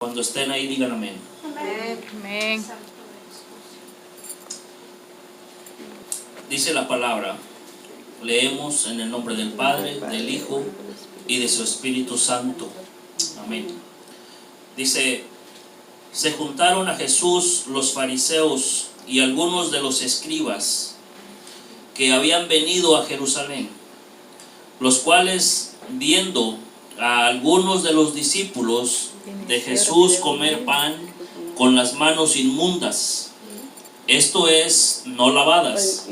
Cuando estén ahí, digan amén. Amén. Dice la palabra, leemos en el nombre del Padre, del Hijo y de su Espíritu Santo. Amén. Dice, se juntaron a Jesús los fariseos y algunos de los escribas que habían venido a Jerusalén, los cuales, viendo a algunos de los discípulos de Jesús comer pan con las manos inmundas, esto es, no lavadas,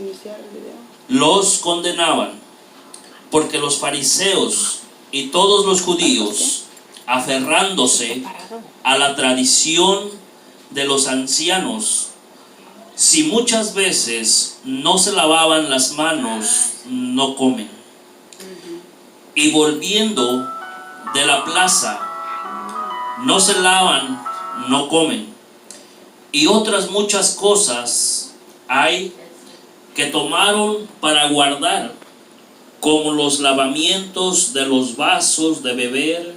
los condenaban, porque los fariseos y todos los judíos, aferrándose a la tradición de los ancianos, si muchas veces no se lavaban las manos, no comen. Y volviendo de la plaza, no se lavan, no comen. Y otras muchas cosas hay que tomaron para guardar, como los lavamientos de los vasos de beber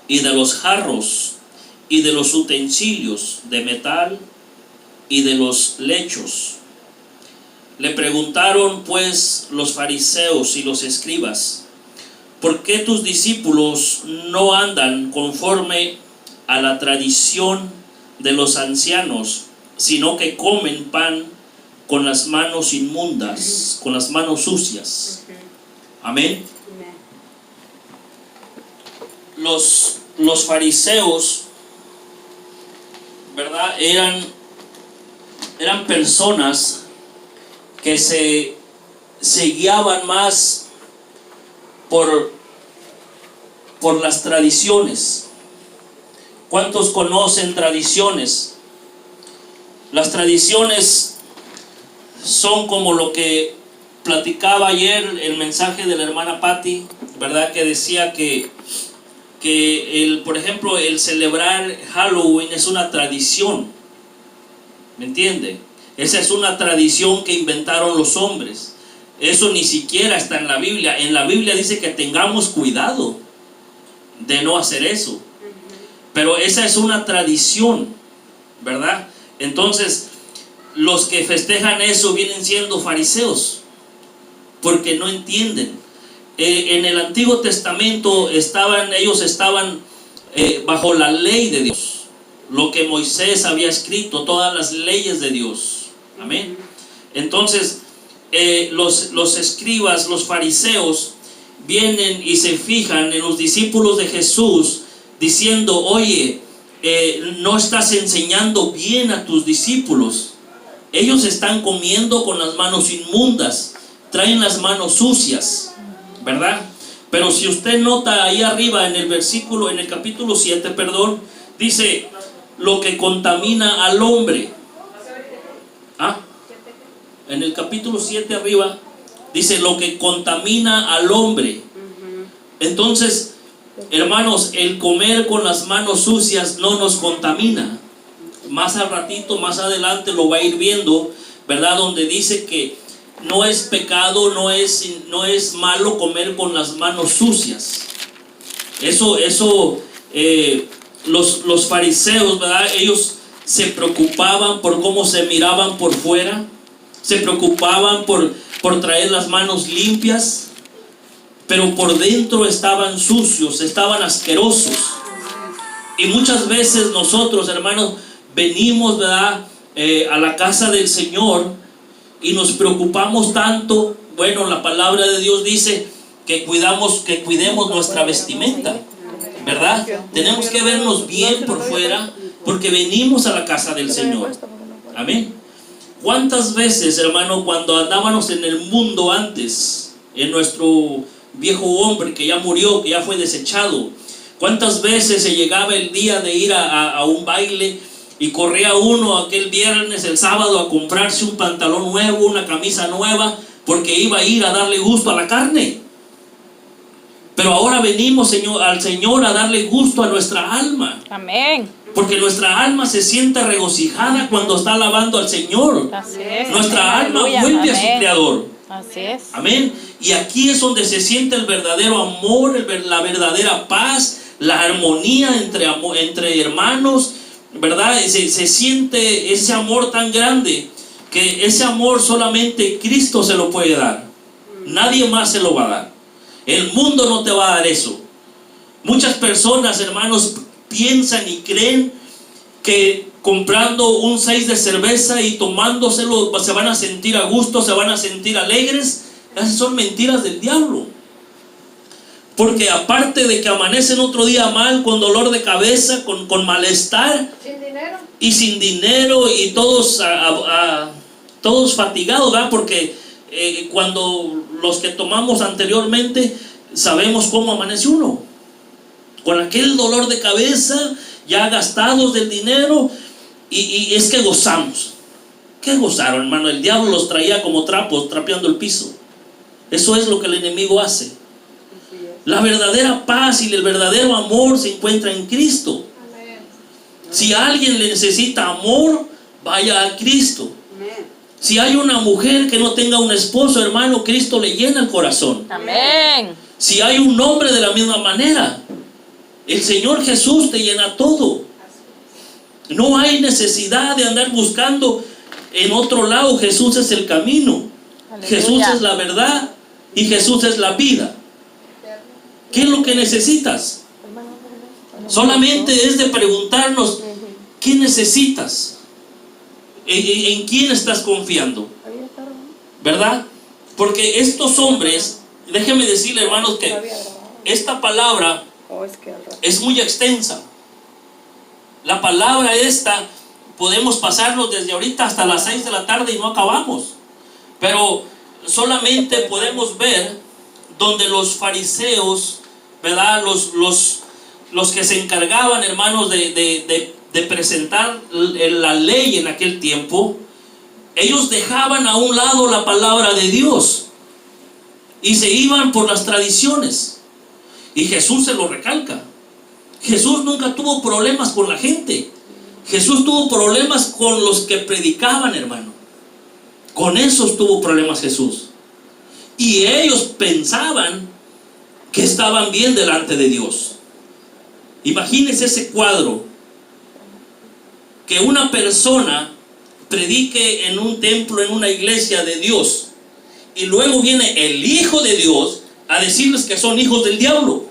y de los jarros y de los utensilios de metal y de los lechos. Le preguntaron pues los fariseos y los escribas: ¿por qué tus discípulos no andan conforme a la tradición de los ancianos, sino que comen pan con las manos inmundas, con las manos sucias? Amén. Los fariseos, ¿verdad? Eran personas que se guiaban más por las tradiciones. ¿Cuántos conocen tradiciones? Las tradiciones son como lo que platicaba ayer el mensaje de la hermana Patti, ¿verdad? Que decía que por ejemplo, el celebrar Halloween es una tradición. ¿Me entiende? Esa es una tradición que inventaron los hombres. Eso ni siquiera está en la Biblia. En la Biblia dice que tengamos cuidado de no hacer eso. Pero esa es una tradición, ¿verdad? Entonces, los que festejan eso vienen siendo fariseos, porque no entienden. En el Antiguo Testamento ellos estaban bajo la ley de Dios, lo que Moisés había escrito, todas las leyes de Dios. Amén. Entonces, los escribas, los fariseos, vienen y se fijan en los discípulos de Jesús, diciendo: oye, no estás enseñando bien a tus discípulos. Ellos están comiendo con las manos inmundas, traen las manos sucias, ¿verdad? Pero si usted nota ahí arriba en el capítulo 7, dice: lo que contamina al hombre. En el capítulo 7 arriba dice: lo que contamina al hombre. Entonces, hermanos, el comer con las manos sucias no nos contamina. Más al ratito, más adelante lo va a ir viendo, ¿verdad? Donde dice que no es pecado, no es malo comer con las manos sucias. Los fariseos, ¿verdad? Ellos se preocupaban por cómo se miraban por fuera, se preocupaban por traer las manos limpias, pero por dentro estaban sucios, estaban asquerosos. Y muchas veces nosotros, hermanos, venimos, ¿verdad?, a la casa del Señor y nos preocupamos tanto. Bueno, la palabra de Dios dice que cuidemos nuestra vestimenta, ¿verdad? Tenemos que vernos bien por fuera, porque venimos a la casa del Señor. Amén. ¿Cuántas veces, hermano, cuando andábamos en el mundo antes, en nuestro viejo hombre que ya murió, que ya fue desechado, cuántas veces se llegaba el día de ir a un baile y corría uno aquel viernes, el sábado, a comprarse un pantalón nuevo, una camisa nueva, porque iba a ir a darle gusto a la carne? Pero ahora venimos, al Señor, a darle gusto a nuestra alma. Amén. Porque nuestra alma se siente regocijada cuando está alabando al Señor. Así es. Nuestra alma Aleluya. vuelve a su Amén. Creador. Así es. Amén. Y aquí es donde se siente el verdadero amor, la verdadera paz, la armonía entre hermanos, ¿verdad? Se siente ese amor tan grande, que ese amor solamente Cristo se lo puede dar. Nadie más se lo va a dar. El mundo no te va a dar eso. Muchas personas, hermanos, piensan y creen que comprando un 6 de cerveza y tomándoselo se van a sentir a gusto, se van a sentir alegres. Esas son mentiras del diablo. Porque aparte de que amanecen otro día mal, con dolor de cabeza, con malestar, sin dinero, y sin dinero, y todos fatigados, ¿verdad? Porque cuando los que tomamos anteriormente sabemos cómo amanece uno, con aquel dolor de cabeza, ya gastados del dinero, y es que gozamos. ¿Qué gozaron, hermano? El diablo los traía como trapos, trapeando el piso. Eso es lo que el enemigo hace. La verdadera paz y el verdadero amor se encuentra en Cristo. amén. Si alguien le necesita amor, vaya a Cristo. Amén. Si hay una mujer que no tenga un esposo, hermano, Cristo le llena el corazón. Amén. Si hay un hombre, de la misma manera, el Señor Jesús te llena todo. No hay necesidad de andar buscando en otro lado. Jesús es el camino, Aleluya. Jesús es la verdad y Jesús es la vida. ¿Qué es lo que necesitas? Solamente es de preguntarnos, ¿qué necesitas? ¿En quién estás confiando? ¿Verdad? Porque estos hombres, déjenme decirle, hermanos, que esta palabra es muy extensa. La palabra esta podemos pasarnos desde ahorita hasta las 6 de la tarde y no acabamos. Pero solamente podemos ver donde los fariseos, ¿verdad? Los que se encargaban, hermanos, de presentar la ley en aquel tiempo, ellos dejaban a un lado la palabra de Dios y se iban por las tradiciones. Y Jesús se lo recalca. Jesús nunca tuvo problemas con la gente. Jesús tuvo problemas con los que predicaban, hermano. Con esos tuvo problemas Jesús. Y ellos pensaban que estaban bien delante de Dios. Imagínense ese cuadro: que una persona predique en un templo, en una iglesia de Dios, y luego viene el Hijo de Dios a decirles que son hijos del diablo.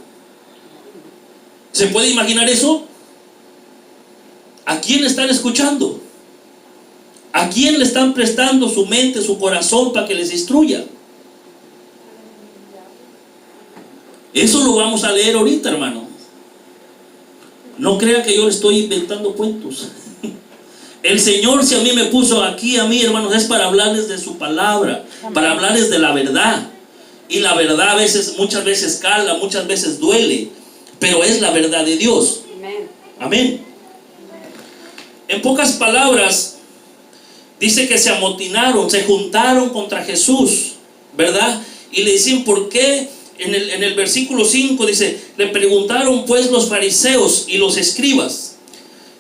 ¿Se puede imaginar eso? ¿A quién están escuchando? ¿A quién le están prestando su mente, su corazón para que les instruya? Eso lo vamos a leer ahorita, hermano. No crea que yo le estoy inventando cuentos. El Señor, si a mí me puso aquí, a mí, hermanos, es para hablarles de su palabra, para hablarles de la verdad. Y la verdad a veces, muchas veces cala, muchas veces duele, pero es la verdad de Dios. Amén. En pocas palabras, dice que se amotinaron, se juntaron contra Jesús, ¿verdad? Y le dicen, ¿por qué? En el versículo 5 dice, le preguntaron pues los fariseos y los escribas.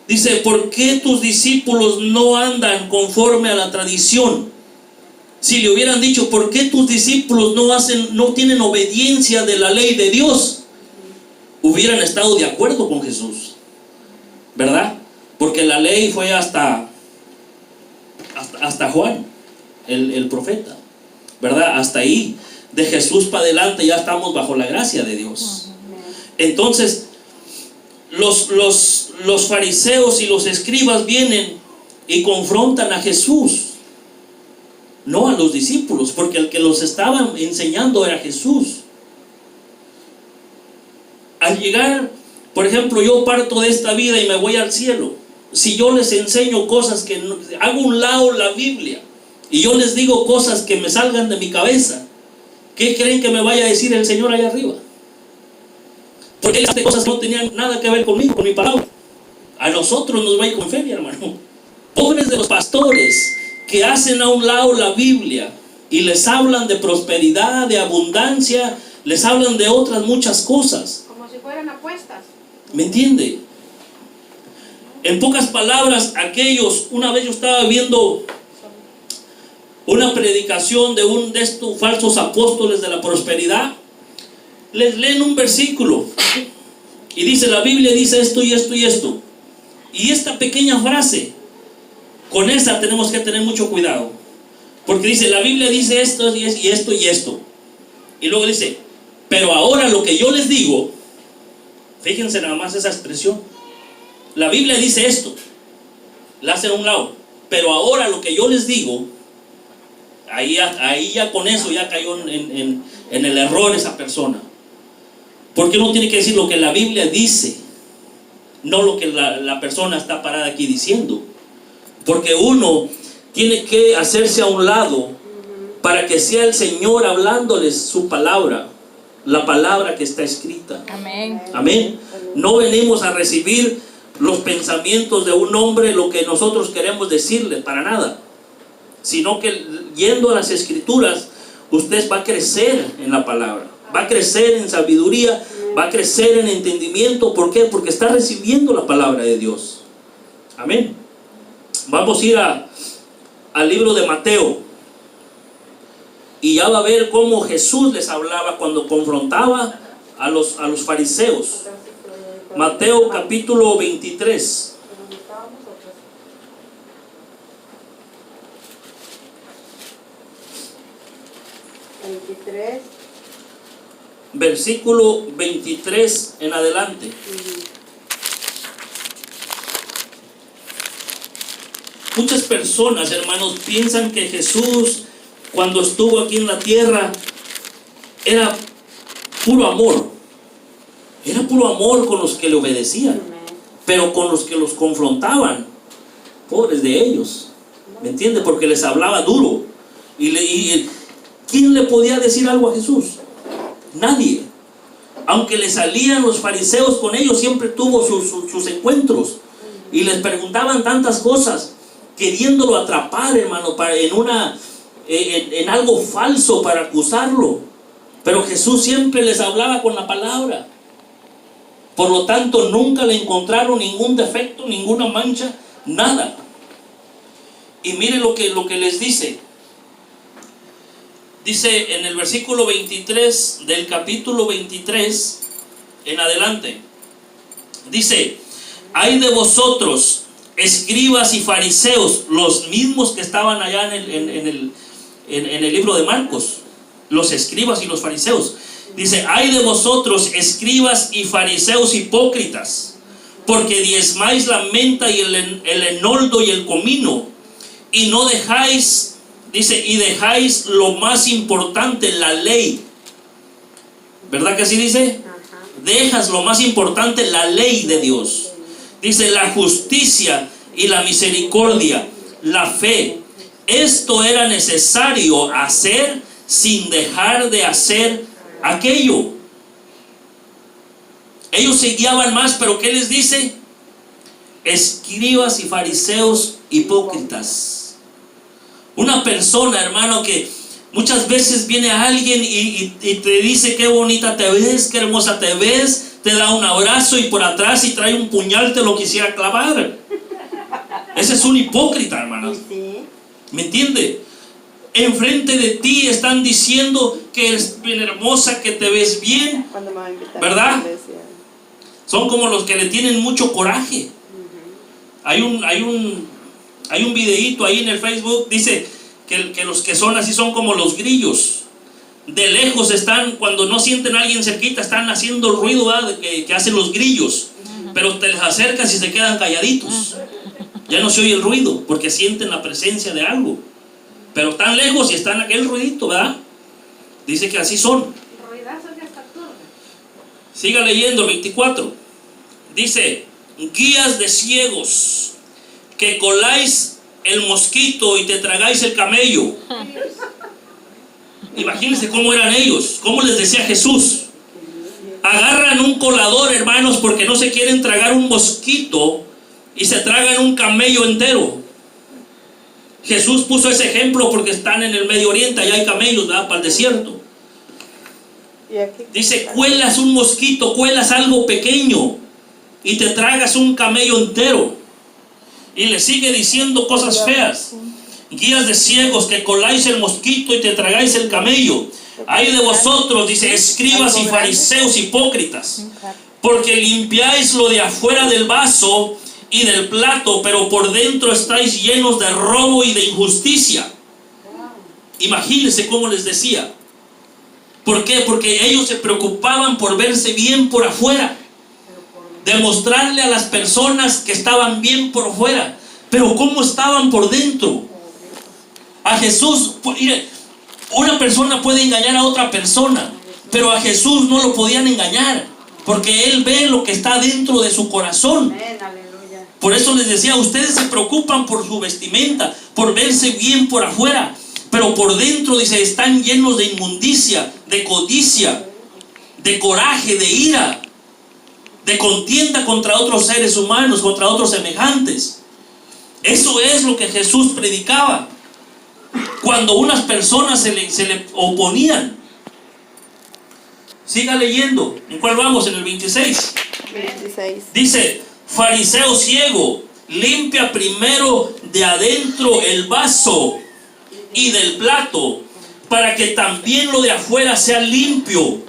Dice, ¿por qué tus discípulos no andan conforme a la tradición? Si le hubieran dicho, ¿por qué tus discípulos no tienen obediencia de la ley de Dios?, hubieran estado de acuerdo con Jesús, ¿verdad? Porque la ley fue hasta Juan, el profeta, ¿verdad? Hasta ahí. De Jesús para adelante ya estamos bajo la gracia de Dios. Entonces los fariseos y los escribas vienen y confrontan a Jesús, no a los discípulos, porque el que los estaba enseñando era Jesús. Al llegar, por ejemplo, yo parto de esta vida y me voy al cielo. Si yo les enseño cosas que hago un lado la Biblia y yo les digo cosas que me salgan de mi cabeza, ¿qué creen que me vaya a decir el Señor allá arriba? Porque estas cosas no tenían nada que ver conmigo, con mi palabra. A nosotros nos va a ir con feria, hermano. Pobres de los pastores que hacen a un lado la Biblia y les hablan de prosperidad, de abundancia, les hablan de otras muchas cosas. Como si fueran apuestas. ¿Me entiende? En pocas palabras, aquellos, una vez yo estaba viendo una predicación de estos falsos apóstoles de la prosperidad. Les leen un versículo y dice, la Biblia dice esto y esto y esto. Y esta pequeña frase, con esa tenemos que tener mucho cuidado. Porque dice, la Biblia dice esto y esto y esto. Y luego dice, pero ahora lo que yo les digo, fíjense nada más esa expresión. La Biblia dice esto, la hace a un lado. Pero ahora lo que yo les digo, ahí ya con eso ya cayó en el error esa persona. Porque uno tiene que decir lo que la Biblia dice, no lo que la persona está parada aquí diciendo. Porque uno tiene que hacerse a un lado para que sea el Señor hablándoles su palabra, la palabra que está escrita. Amén. Amén. No venimos a recibir los pensamientos de un hombre, lo que nosotros queremos decirle, para nada. Sino que yendo a las Escrituras, usted va a crecer en la palabra, va a crecer en sabiduría, va a crecer en entendimiento. ¿Por qué? Porque está recibiendo la palabra de Dios. Amén. Vamos a ir al libro de Mateo. Y ya va a ver cómo Jesús les hablaba cuando confrontaba a los fariseos. Mateo capítulo 23. Versículo 23 en adelante. Muchas personas, hermanos, piensan que Jesús, cuando estuvo aquí en la tierra, era puro amor. Era puro amor con los que le obedecían. Pero con los que los confrontaban, pobres de ellos, ¿me entiende? Porque les hablaba duro. Y ¿quién le podía decir algo a Jesús? Nadie. Aunque le salían los fariseos con ellos, siempre tuvo sus encuentros. Y les preguntaban tantas cosas, queriéndolo atrapar, hermano, en algo falso para acusarlo. Pero Jesús siempre les hablaba con la palabra. Por lo tanto, nunca le encontraron ningún defecto, ninguna mancha, nada. Y miren lo que les dice. Dice en el versículo 23 del capítulo 23 en adelante. Dice, hay de vosotros, escribas y fariseos, los mismos que estaban allá en el libro de Marcos, los escribas y los fariseos. Dice, hay de vosotros, escribas y fariseos hipócritas, porque diezmáis la menta y el enoldo y el comino, y no dejáis, dice, y dejáis lo más importante, la ley. ¿Verdad que así dice? Dejas lo más importante, la ley de Dios. Dice, la justicia y la misericordia, la fe. Esto era necesario hacer sin dejar de hacer aquello. Ellos se guiaban más, pero ¿qué les dice? Escribas y fariseos hipócritas. Una persona, hermano, que muchas veces viene a alguien y te dice qué bonita te ves, qué hermosa te ves, te da un abrazo y por atrás si trae un puñal te lo quisiera clavar. Ese es un hipócrita, hermano. ¿Me entiende? Enfrente de ti están diciendo que eres bien hermosa, que te ves bien, ¿verdad? Son como los que le tienen mucho coraje. Hay un videíto ahí en el Facebook, dice que los que son así son como los grillos. De lejos están, cuando no sienten a alguien cerquita, están haciendo el ruido que hacen los grillos. Pero te les acercas y se quedan calladitos. Ya no se oye el ruido, porque sienten la presencia de algo. Pero están lejos y están aquel ruidito, ¿verdad? Dice que así son. Siga leyendo, 24. Dice, guías de ciegos, que coláis el mosquito y te tragáis el camello. Imagínense cómo eran ellos, cómo les decía Jesús. Agarran un colador, hermanos, porque no se quieren tragar un mosquito y se tragan un camello entero. Jesús puso ese ejemplo porque están en el Medio Oriente, allá hay camellos, ¿verdad? Para el desierto. Dice, cuelas un mosquito, cuelas algo pequeño y te tragas un camello entero. Y le sigue diciendo cosas feas. Guías de ciegos, que coláis el mosquito y te tragáis el camello. Hay de vosotros, dice, escribas y fariseos hipócritas, Porque limpiáis lo de afuera del vaso y del plato, pero por dentro estáis llenos de robo y de injusticia. Imagínense cómo les decía. ¿Por qué? Porque ellos se preocupaban por verse bien por afuera, demostrarle a las personas que estaban bien por fuera, pero ¿cómo estaban por dentro? A Jesús, una persona puede engañar a otra persona, pero a Jesús no lo podían engañar, porque Él ve lo que está dentro de su corazón. Por eso les decía, ustedes se preocupan por su vestimenta, por verse bien por afuera, pero por dentro, dice, están llenos de inmundicia, de codicia, de coraje, de ira, de contienda contra otros seres humanos, contra otros semejantes. Eso es lo que Jesús predicaba cuando unas personas se le oponían. Siga leyendo. ¿En cuál vamos? En el 26. Dice: fariseo ciego, limpia primero de adentro el vaso y del plato, para que también lo de afuera sea limpio.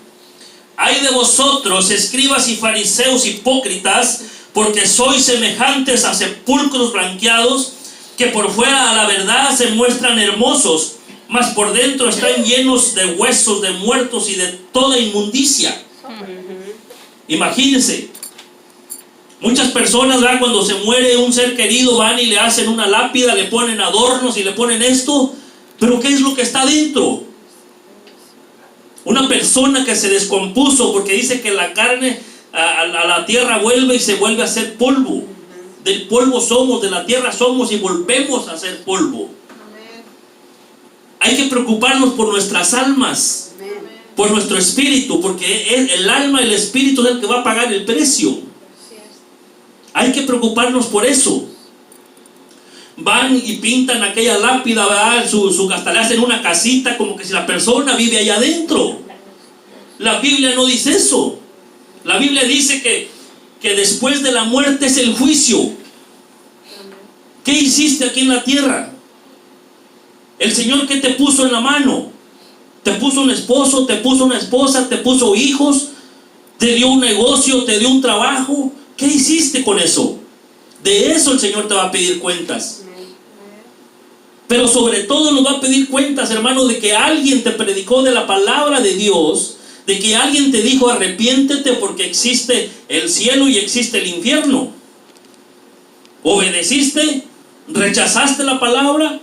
Ay de vosotros, escribas y fariseos hipócritas, porque sois semejantes a sepulcros blanqueados, que por fuera a la verdad se muestran hermosos, mas por dentro están llenos de huesos de muertos y de toda inmundicia. Imagínense, muchas personas, ¿verdad?, cuando se muere un ser querido, van y le hacen una lápida, le ponen adornos y le ponen esto, pero ¿qué es lo que está dentro? Una persona que se descompuso, porque dice que la carne a la tierra vuelve y se vuelve a hacer polvo. Del polvo somos, de la tierra somos y volvemos a ser polvo. Hay que preocuparnos por nuestras almas, por nuestro espíritu, porque el alma y el espíritu es el que va a pagar el precio. Hay que preocuparnos por eso. Van y pintan aquella lápida, ¿verdad?, hasta le hacen una casita como que si la persona vive allá adentro. La Biblia no dice eso. La Biblia dice que después de la muerte es el juicio. ¿Qué hiciste aquí en la tierra? El Señor, ¿qué te puso en la mano? Te puso un esposo, te puso una esposa, te puso hijos, te dio un negocio, te dio un trabajo. ¿Qué hiciste con eso? De eso el Señor te va a pedir cuentas. Pero sobre todo nos va a pedir cuentas, hermano, de que alguien te predicó de la palabra de Dios, de que alguien te dijo arrepiéntete porque existe el cielo y existe el infierno. ¿Obedeciste? ¿Rechazaste la palabra?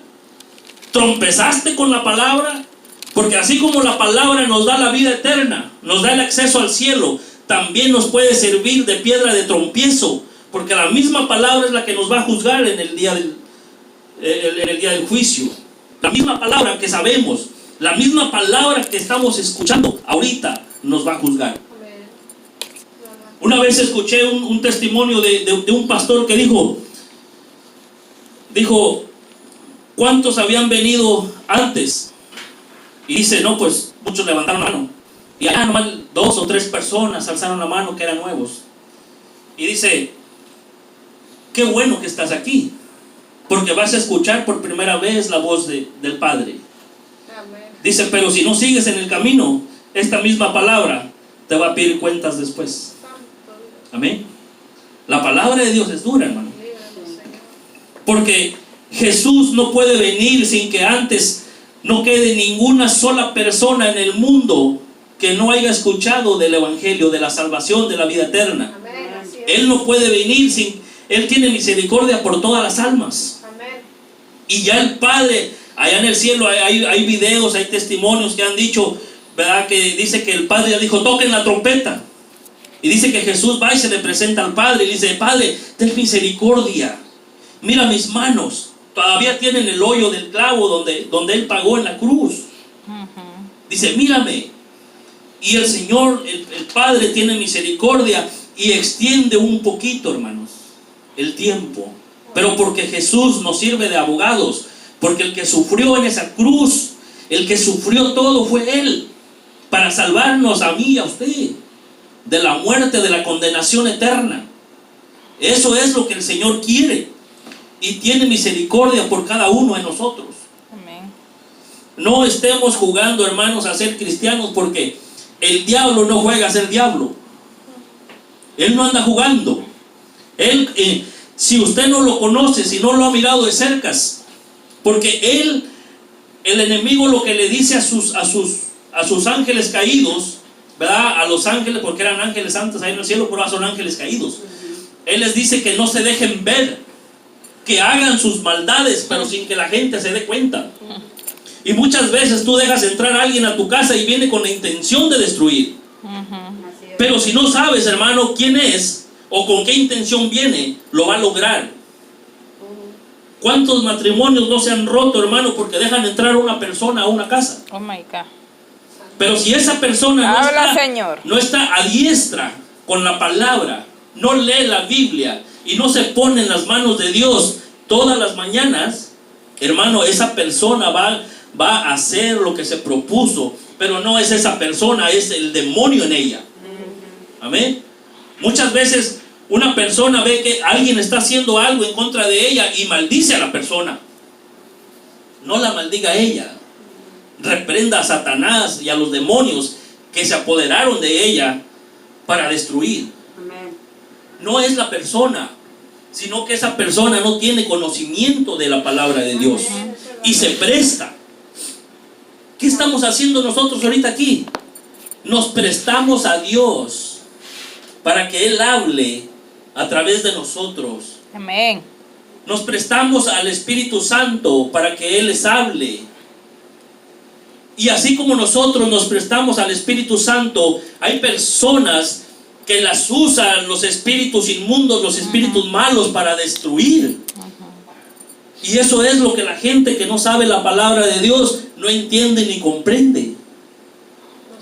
¿Trompezaste con la palabra? Porque así como la palabra nos da la vida eterna, nos da el acceso al cielo, también nos puede servir de piedra de trompiezo, porque la misma palabra es la que nos va a juzgar en el día del juicio. La misma palabra que sabemos, la misma palabra que estamos escuchando ahorita nos va a juzgar. Una vez escuché un testimonio de un pastor que dijo, ¿cuántos habían venido antes? Y dice, no, pues muchos levantaron la mano. Y allá nomás 2 o 3 personas alzaron la mano que eran nuevos. Y dice, qué bueno que estás aquí, porque vas a escuchar por primera vez la voz del Padre. Amén. Dice, pero si no sigues en el camino, esta misma palabra te va a pedir cuentas después. Amén. La palabra de Dios es dura, hermano. Porque Jesús no puede venir sin que antes no quede ninguna sola persona en el mundo que no haya escuchado del Evangelio, de la salvación, de la vida eterna. Amén. Él no puede venir sin... Él tiene misericordia por todas las almas. Amén. Y ya el Padre, allá en el cielo, hay videos, hay testimonios que han dicho, ¿verdad?, que dice que el Padre ya dijo, toquen la trompeta. Y dice que Jesús va y se le presenta al Padre y le dice, Padre, ten misericordia. Mira mis manos, todavía tienen el hoyo del clavo donde Él pagó en la cruz. Dice, mírame. Y el Señor, el Padre, tiene misericordia y extiende un poquito, hermanos, el tiempo. Pero porque Jesús nos sirve de abogados, porque el que sufrió en esa cruz, el que sufrió todo fue Él, para salvarnos a mí y a usted de la muerte, de la condenación eterna. Eso es lo que el Señor quiere, y tiene misericordia por cada uno de nosotros. Amén. No estemos jugando, hermanos, a ser cristianos, porque el diablo no juega a ser diablo. Él no anda jugando. Él, si usted no lo conoce, si no lo ha mirado de cerca, porque él, el enemigo, lo que le dice a sus ángeles caídos, ¿verdad? A los ángeles, porque eran ángeles antes ahí en el cielo, pero ahora son ángeles caídos. Él les dice que no se dejen ver, que hagan sus maldades, pero sin que la gente se dé cuenta. Y muchas veces tú dejas entrar a alguien a tu casa y viene con la intención de destruir. Pero si no sabes, hermano, quién es o con qué intención viene, lo va a lograr. ¿Cuántos matrimonios no se han roto, hermano, porque dejan entrar a una persona a una casa? Oh my God. Pero si esa persona Habla, Señor. no está a diestra con la palabra, no lee la Biblia y no se pone en las manos de Dios todas las mañanas, hermano, esa persona va a hacer lo que se propuso, pero no es esa persona, es el demonio en ella. Amén. Muchas veces una persona ve que alguien está haciendo algo en contra de ella y maldice a la persona. No la maldiga a ella. Reprenda a Satanás y a los demonios que se apoderaron de ella para destruir. No es la persona, sino que esa persona no tiene conocimiento de la palabra de Dios y se presta. ¿Qué estamos haciendo nosotros ahorita aquí? Nos prestamos a Dios para que Él hable a través de nosotros. Amén. Nos prestamos al Espíritu Santo para que Él les hable. Y así como nosotros nos prestamos al Espíritu Santo, hay personas que las usan los espíritus inmundos, los espíritus malos para destruir. Y eso es lo que la gente que no sabe la palabra de Dios no entiende ni comprende.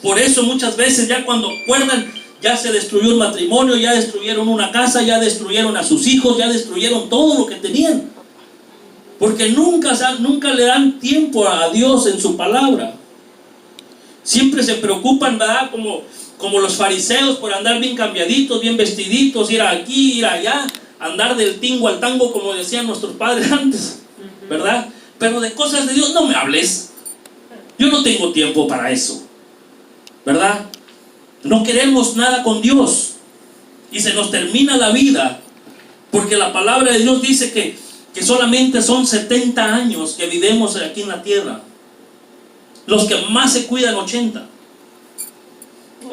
Por eso muchas veces ya cuando acuerdan, ya se destruyó un matrimonio, ya destruyeron una casa, ya destruyeron a sus hijos, ya destruyeron todo lo que tenían. Porque nunca le dan tiempo a Dios en su palabra. Siempre se preocupan, ¿verdad? Como los fariseos, por andar bien cambiaditos, bien vestiditos, ir aquí, ir allá, andar del tingo al tango, como decían nuestros padres antes, ¿verdad? Pero de cosas de Dios no me hables. Yo no tengo tiempo para eso, ¿verdad? No queremos nada con Dios y se nos termina la vida, porque la palabra de Dios dice que solamente son 70 años que vivimos aquí en la tierra. Los que más se cuidan 80.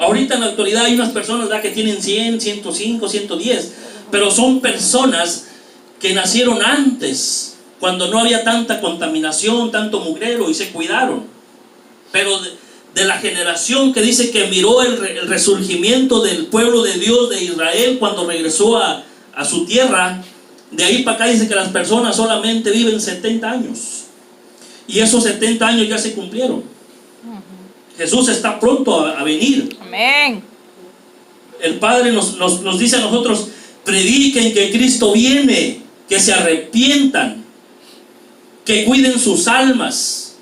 Ahorita en la actualidad hay unas personas, ¿verdad?, que tienen 100, 105, 110, pero son personas que nacieron antes, cuando no había tanta contaminación, tanto mugrero, y se cuidaron. Pero de la generación que dice que miró el resurgimiento del pueblo de Dios de Israel cuando regresó a su tierra, de ahí para acá dice que las personas solamente viven 70 años. Y esos 70 años ya se cumplieron. Jesús está pronto a venir. Amén. El Padre nos dice a nosotros: prediquen que Cristo viene, que se arrepientan, que cuiden sus almas.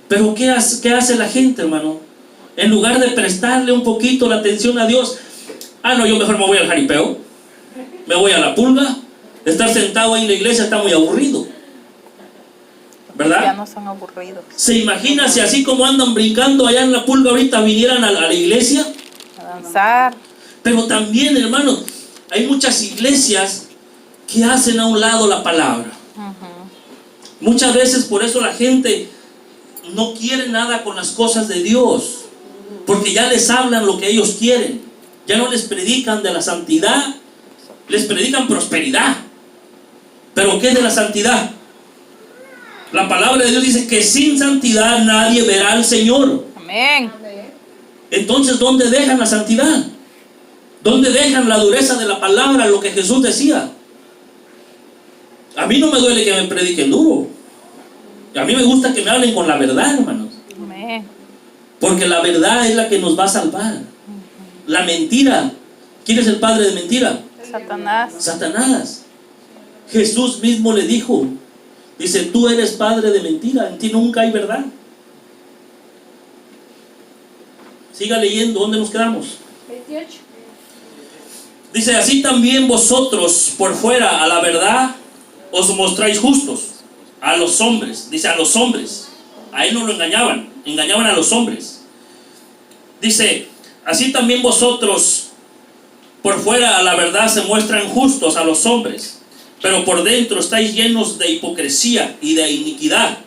Pero ¿qué hace la gente, hermano? En lugar de prestarle un poquito la atención a Dios, no, yo mejor me voy al jaripeo, me voy a la pulga. Estar sentado ahí en la iglesia está muy aburrido, ¿verdad? Ya no son aburridos. ¿Se imagina si así como andan brincando allá en la pulga ahorita vinieran a la iglesia? A danzar. Pero también, hermano, hay muchas iglesias que hacen a un lado la palabra. Muchas veces por eso la gente no quiere nada con las cosas de Dios, porque ya les hablan lo que ellos quieren. Ya no les predican de la santidad, les predican prosperidad. ¿Pero qué es de la santidad? La palabra de Dios dice que sin santidad nadie verá al Señor. Amén. Entonces, ¿dónde dejan la santidad? ¿Dónde dejan la dureza de la palabra, lo que Jesús decía? A mí no me duele que me prediquen duro. A mí me gusta que me hablen con la verdad, hermanos. Amén. Porque la verdad es la que nos va a salvar. La mentira, ¿quién es el padre de mentira? Satanás. Satanás. Jesús mismo le dijo, dice: tú eres padre de mentira, en ti nunca hay verdad. Siga leyendo, ¿dónde nos quedamos? 28. Dice: así también vosotros por fuera a la verdad os mostráis justos a los hombres. Dice: a los hombres. A él no lo engañaban, engañaban a los hombres. Dice: así también vosotros Por fuera a la verdad se muestran justos a los hombres, pero por dentro estáis llenos de hipocresía y de iniquidad.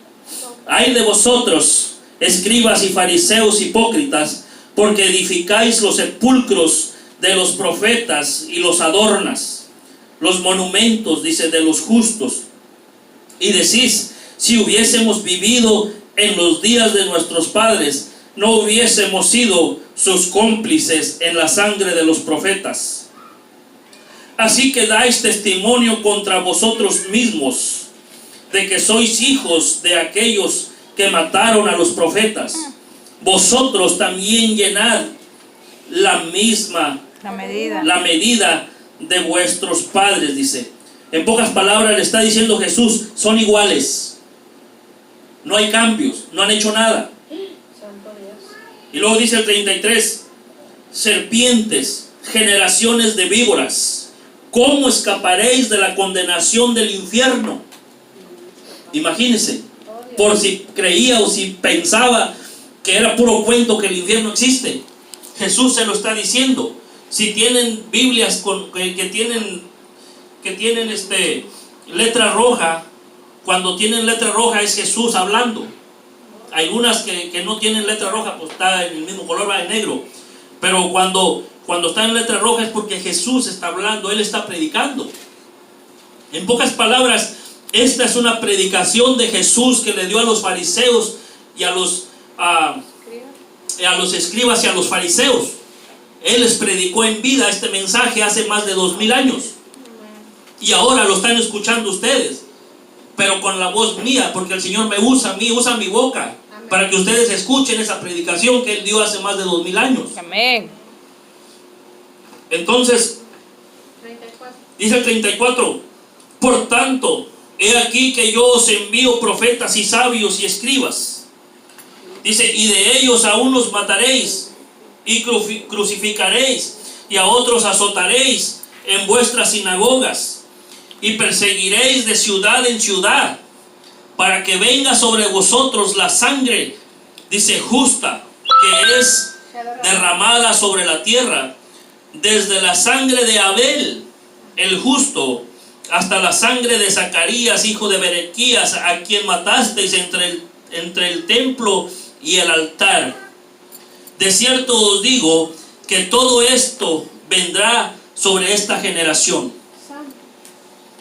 Ay de vosotros, escribas y fariseos hipócritas, porque edificáis los sepulcros de los profetas y los adornas, los monumentos, dice, de los justos. Y decís, si hubiésemos vivido en los días de nuestros padres, no hubiésemos sido sus cómplices en la sangre de los profetas. Así que dais testimonio contra vosotros mismos de que sois hijos de aquellos que mataron a los profetas. Vosotros también llenad la medida de vuestros padres, dice. En pocas palabras le está diciendo Jesús, son iguales. No hay cambios, no han hecho nada. Y luego dice el 33, serpientes, generaciones de víboras, ¿cómo escaparéis de la condenación del infierno? Imagínense, por si creía o si pensaba que era puro cuento que el infierno existe. Jesús se lo está diciendo. Si tienen Biblias que tienen letra roja, cuando tienen letra roja es Jesús hablando. Algunas que no tienen letra roja, pues está en el mismo color, va en negro. Pero cuando está en letra roja es porque Jesús está hablando, Él está predicando. En pocas palabras, esta es una predicación de Jesús que le dio a los fariseos y a los escribas y a los fariseos. Él les predicó en vida este mensaje hace más de 2000 años. Y ahora lo están escuchando ustedes, pero con la voz mía, porque el Señor me usa a mí, usa mi boca, para que ustedes escuchen esa predicación que Él dio hace más de 2000 años. Amén. Entonces, 34. dice el 34, por tanto, he aquí que yo os envío profetas y sabios y escribas. Dice, y de ellos a unos mataréis y crucificaréis, y a otros azotaréis en vuestras sinagogas, y perseguiréis de ciudad en ciudad, para que venga sobre vosotros la sangre, dice, justa, que es derramada sobre la tierra, desde la sangre de Abel, el justo, hasta la sangre de Zacarías, hijo de Berequías, a quien matasteis entre el templo y el altar. De cierto os digo que todo esto vendrá sobre esta generación.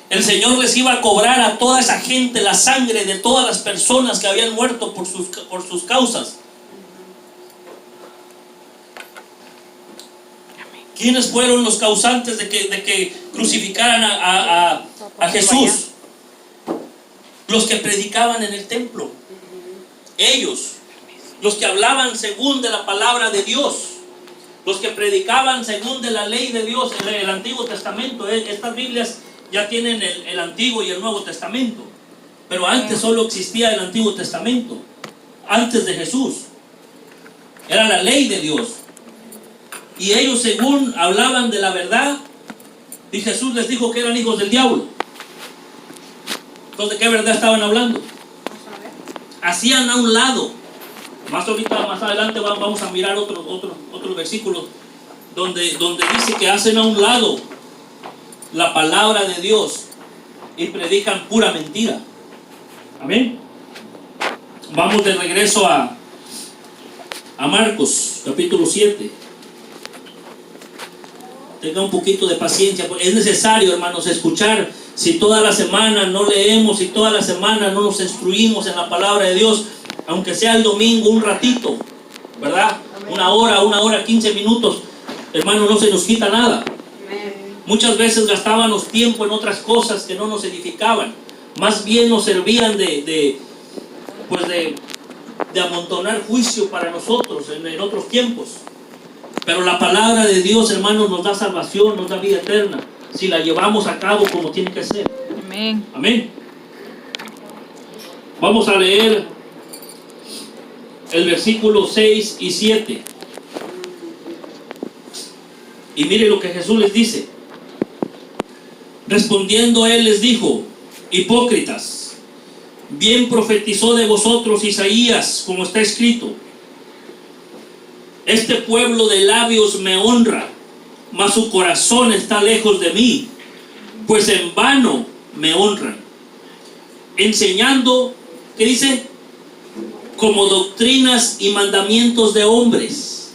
El Señor les iba a cobrar a toda esa gente la sangre de todas las personas que habían muerto por sus causas. ¿Quiénes fueron los causantes de que crucificaran a Jesús? Los que predicaban en el templo. Ellos. Los que hablaban según de la palabra de Dios. Los que predicaban según de la ley de Dios en el Antiguo Testamento. Estas Biblias ya tienen el Antiguo y el Nuevo Testamento. Pero antes solo existía el Antiguo Testamento. Antes de Jesús. Era la ley de Dios. Y ellos según hablaban de la verdad, y Jesús les dijo que eran hijos del diablo. Entonces, ¿de qué verdad estaban hablando? Hacían a un lado. Más adelante vamos a mirar otros versículos donde dice que hacen a un lado la palabra de Dios y predican pura mentira. Amén. Vamos de regreso a Marcos, capítulo 7. Tenga un poquito de paciencia. Es necesario, hermanos, escuchar. Si toda la semana no leemos, si toda la semana no nos instruimos en la palabra de Dios, aunque sea el domingo un ratito, ¿verdad? Una hora, 15 minutos, hermano, no se nos quita nada. Muchas veces gastábamos tiempo en otras cosas que no nos edificaban. Más bien nos servían de amontonar juicio para nosotros en otros tiempos. Pero la palabra de Dios, hermanos, nos da salvación, nos da vida eterna, si la llevamos a cabo como tiene que ser. Amén. Amén. Vamos a leer el versículo 6 y 7. Y mire lo que Jesús les dice. Respondiendo Él les dijo, hipócritas, bien profetizó de vosotros Isaías, como está escrito. Este pueblo de labios me honra, mas su corazón está lejos de mí, pues en vano me honran, enseñando, ¿qué dice? Como doctrinas y mandamientos de hombres.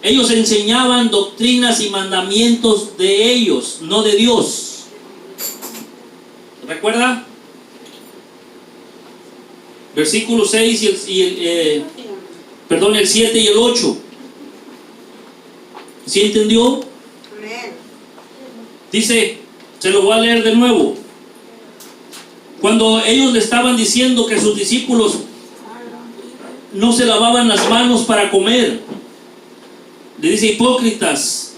Ellos enseñaban doctrinas y mandamientos de ellos, no de Dios. ¿Recuerda? Versículo 6 el 7 y el 8. ¿Sí entendió? Dice, se lo voy a leer de nuevo. Cuando ellos le estaban diciendo que sus discípulos no se lavaban las manos para comer, le dice: hipócritas,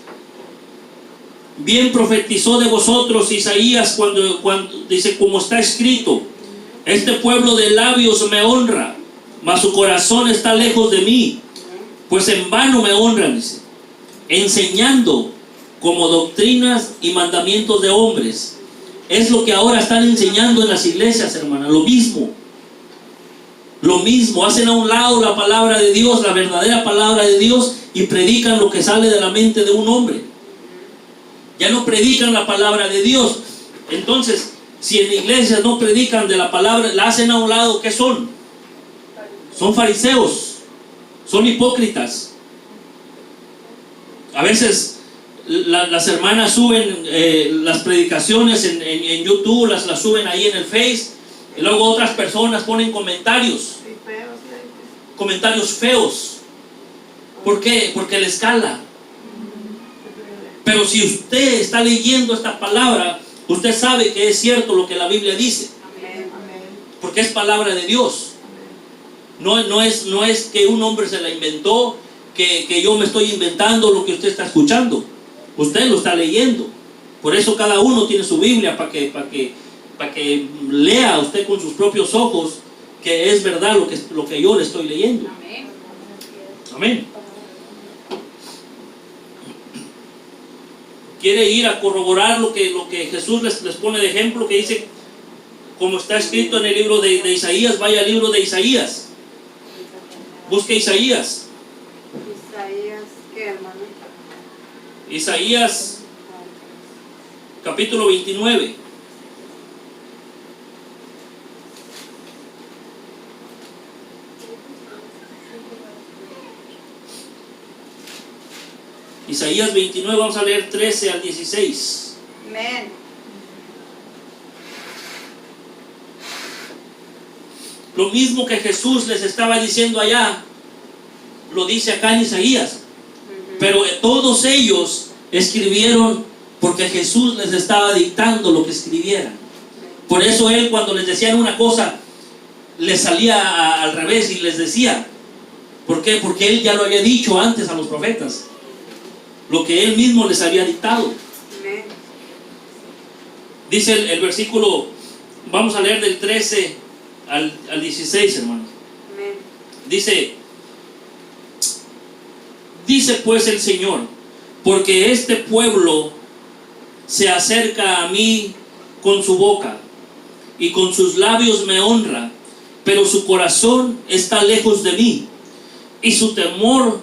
bien profetizó de vosotros Isaías cuando dice, como está escrito: este pueblo de labios me honra, mas su corazón está lejos de mí, pues en vano me honran, dice, enseñando como doctrinas y mandamientos de hombres. Es lo que ahora están enseñando en las iglesias, hermanas, lo mismo. Lo mismo, hacen a un lado la palabra de Dios, la verdadera palabra de Dios, y predican lo que sale de la mente de un hombre. Ya no predican la palabra de Dios. Entonces, si en iglesias no predican de la palabra, la hacen a un lado, ¿qué son? Son fariseos, son hipócritas. A veces las hermanas suben las predicaciones en YouTube, las suben ahí en el Face, y luego otras personas ponen comentarios feos. ¿Por qué? Porque les cala. Pero si usted está leyendo esta palabra, usted sabe que es cierto lo que la Biblia dice, porque es palabra de Dios. No es que un hombre se la inventó, que yo me estoy inventando lo que usted está escuchando. Usted lo está leyendo. Por eso cada uno tiene su Biblia, para que lea usted con sus propios ojos que es verdad lo que yo le estoy leyendo. Amén. Quiere ir a corroborar lo que Jesús les pone de ejemplo, que dice, como está escrito en el libro de Isaías. Vaya al libro de Isaías. Busque Isaías. Isaías, ¿qué, hermano? Isaías capítulo 29. Isaías 29, vamos a leer 13 al 16. Amén. Lo mismo que Jesús les estaba diciendo allá, lo dice acá en Isaías. Pero todos ellos escribieron porque Jesús les estaba dictando lo que escribieran. Por eso él, cuando les decían una cosa, les salía al revés y les decía. ¿Por qué? Porque él ya lo había dicho antes a los profetas, lo que él mismo les había dictado. Amén. Dice el versículo, vamos a leer del 13 al 16, hermanos. Amén. Dice pues el Señor: porque este pueblo se acerca a mí con su boca y con sus labios me honra, pero su corazón está lejos de mí, y su temor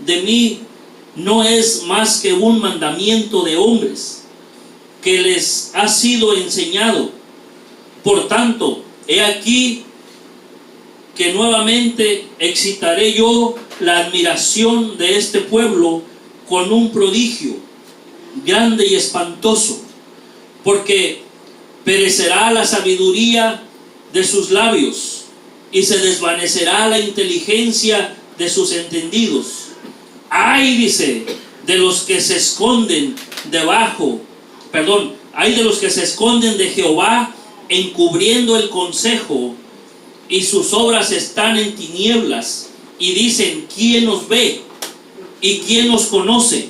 de mí no es más que un mandamiento de hombres que les ha sido enseñado. Por tanto, he aquí que nuevamente excitaré yo la admiración de este pueblo con un prodigio grande y espantoso, porque perecerá la sabiduría de sus labios y se desvanecerá la inteligencia de sus entendidos. Ay, dice, de los que se esconden ay de los que se esconden de Jehová, encubriendo el consejo, y sus obras están en tinieblas, y dicen: ¿quién nos ve? ¿Y quién nos conoce?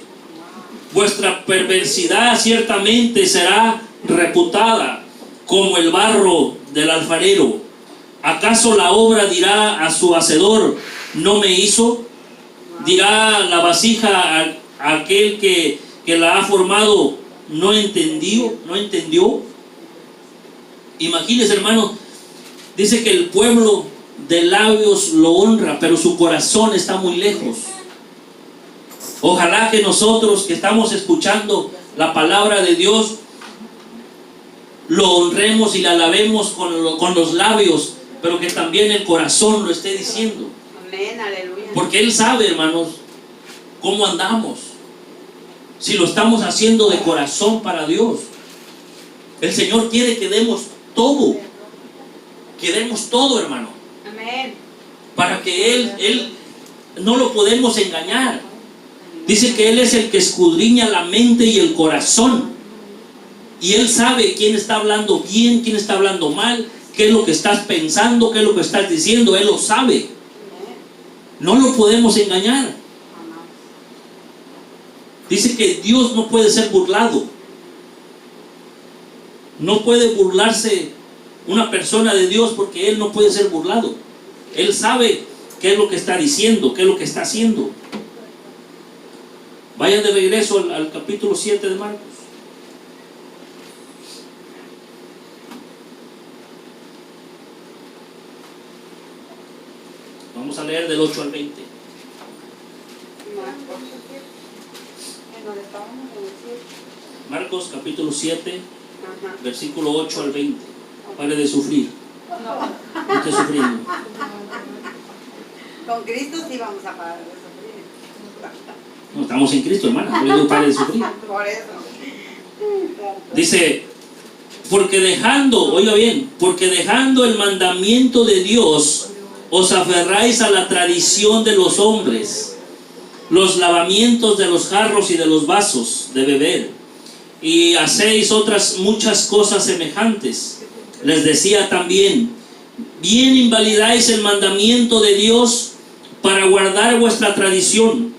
Vuestra perversidad ciertamente será reputada como el barro del alfarero. ¿Acaso la obra dirá a su hacedor: no me hizo? Dirá la vasija a aquel que la ha formado: no entendió. Imagínense, hermano, dice que el pueblo de labios lo honra, pero su corazón está muy lejos. Ojalá que nosotros que estamos escuchando la palabra de Dios lo honremos y la alabemos con los labios, pero que también el corazón lo esté diciendo. Amén, aleluya. Porque Él sabe, hermanos, cómo andamos. Si lo estamos haciendo de corazón para Dios. El Señor quiere que demos todo. Que demos todo, hermano. Amén. Para que Él no lo podemos engañar. Dice que Él es el que escudriña la mente y el corazón. Y Él sabe quién está hablando bien, quién está hablando mal, qué es lo que estás pensando, qué es lo que estás diciendo. Él lo sabe. No lo podemos engañar. Dice que Dios no puede ser burlado. No puede burlarse una persona de Dios, porque Él no puede ser burlado. Él sabe qué es lo que está diciendo, qué es lo que está haciendo. Vayan de regreso al capítulo 7 de Marcos. Vamos a leer del 8 al 20. ¿En dónde estábamos? En el 7. Marcos capítulo 7, Ajá. versículo 8 al 20. Pare de sufrir. No esté sufriendo. Con Cristo sí vamos a parar de sufrir. No, estamos en Cristo, hermano. No le digo pare de sufrir. Por eso. Dice, porque dejando, oiga bien, porque dejando el mandamiento de Dios, os aferráis a la tradición de los hombres, los lavamientos de los jarros y de los vasos de beber, y hacéis otras muchas cosas semejantes. Les decía también, bien invalidáis el mandamiento de Dios para guardar vuestra tradición,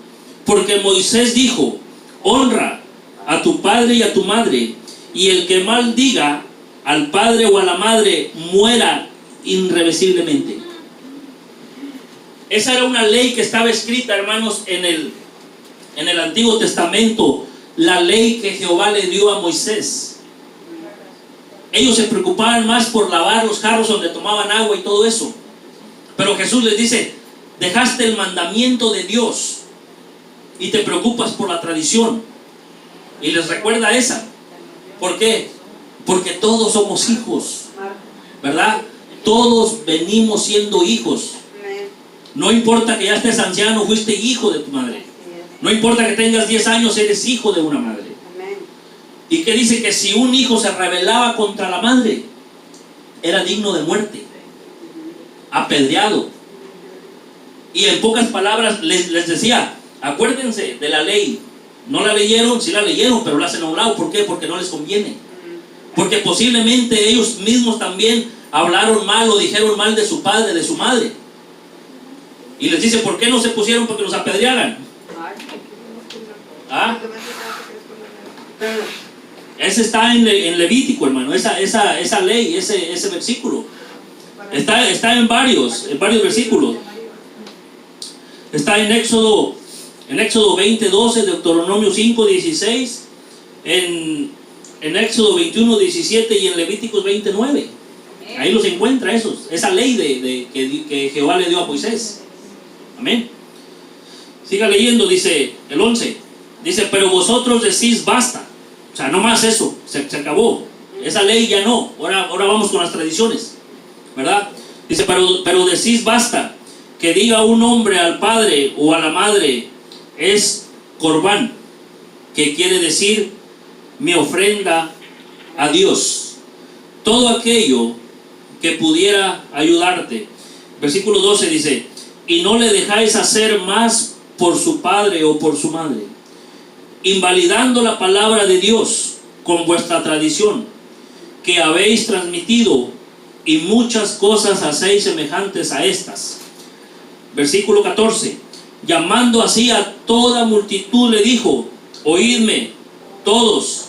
porque Moisés dijo, honra a tu padre y a tu madre, y el que maldiga al padre o a la madre muera irreversiblemente. Esa era una ley que estaba escrita, hermanos, en el Antiguo Testamento, la ley que Jehová le dio a Moisés. Ellos se preocupaban más por lavar los jarros donde tomaban agua y todo eso. Pero Jesús les dice, dejaste el mandamiento de Dios y te preocupas por la tradición. Y les recuerda esa. ¿Por qué? Porque todos somos hijos, ¿verdad? Todos venimos siendo hijos. No importa que ya estés anciano, fuiste hijo de tu madre. No importa que tengas 10 años, eres hijo de una madre. Y que dice que si un hijo se rebelaba contra la madre, era digno de muerte, apedreado. Y en pocas palabras les decía, acuérdense de la ley. No la leyeron, sí la leyeron, pero la hacen a un lado. ¿Por qué? Porque no les conviene. Porque posiblemente ellos mismos también hablaron mal o dijeron mal de su padre, de su madre. Y les dice, ¿por qué no se pusieron para que los apedrearan? ¿Ah? Ese está en Levítico, hermano, esa ley, ese versículo. Está en varios versículos. Está en Éxodo 20:12, Deuteronomio 5:16, en Éxodo 21:17 y en Levíticos 20:9. Ahí los encuentra esa ley que Jehová le dio a Moisés. Amén. Siga leyendo, dice el 11. Dice, pero vosotros decís basta. O sea, no más eso, se acabó. Esa ley ya no. Ahora vamos con las tradiciones, ¿verdad? Dice, pero decís basta. Que diga un hombre al padre o a la madre es corbán, que quiere decir mi ofrenda a Dios. Todo aquello que pudiera ayudarte. Versículo 12 dice, y no le dejáis hacer más por su padre o por su madre, invalidando la palabra de Dios con vuestra tradición que habéis transmitido, y muchas cosas hacéis semejantes a estas. Versículo 14, llamando así a toda multitud le dijo, oídme todos,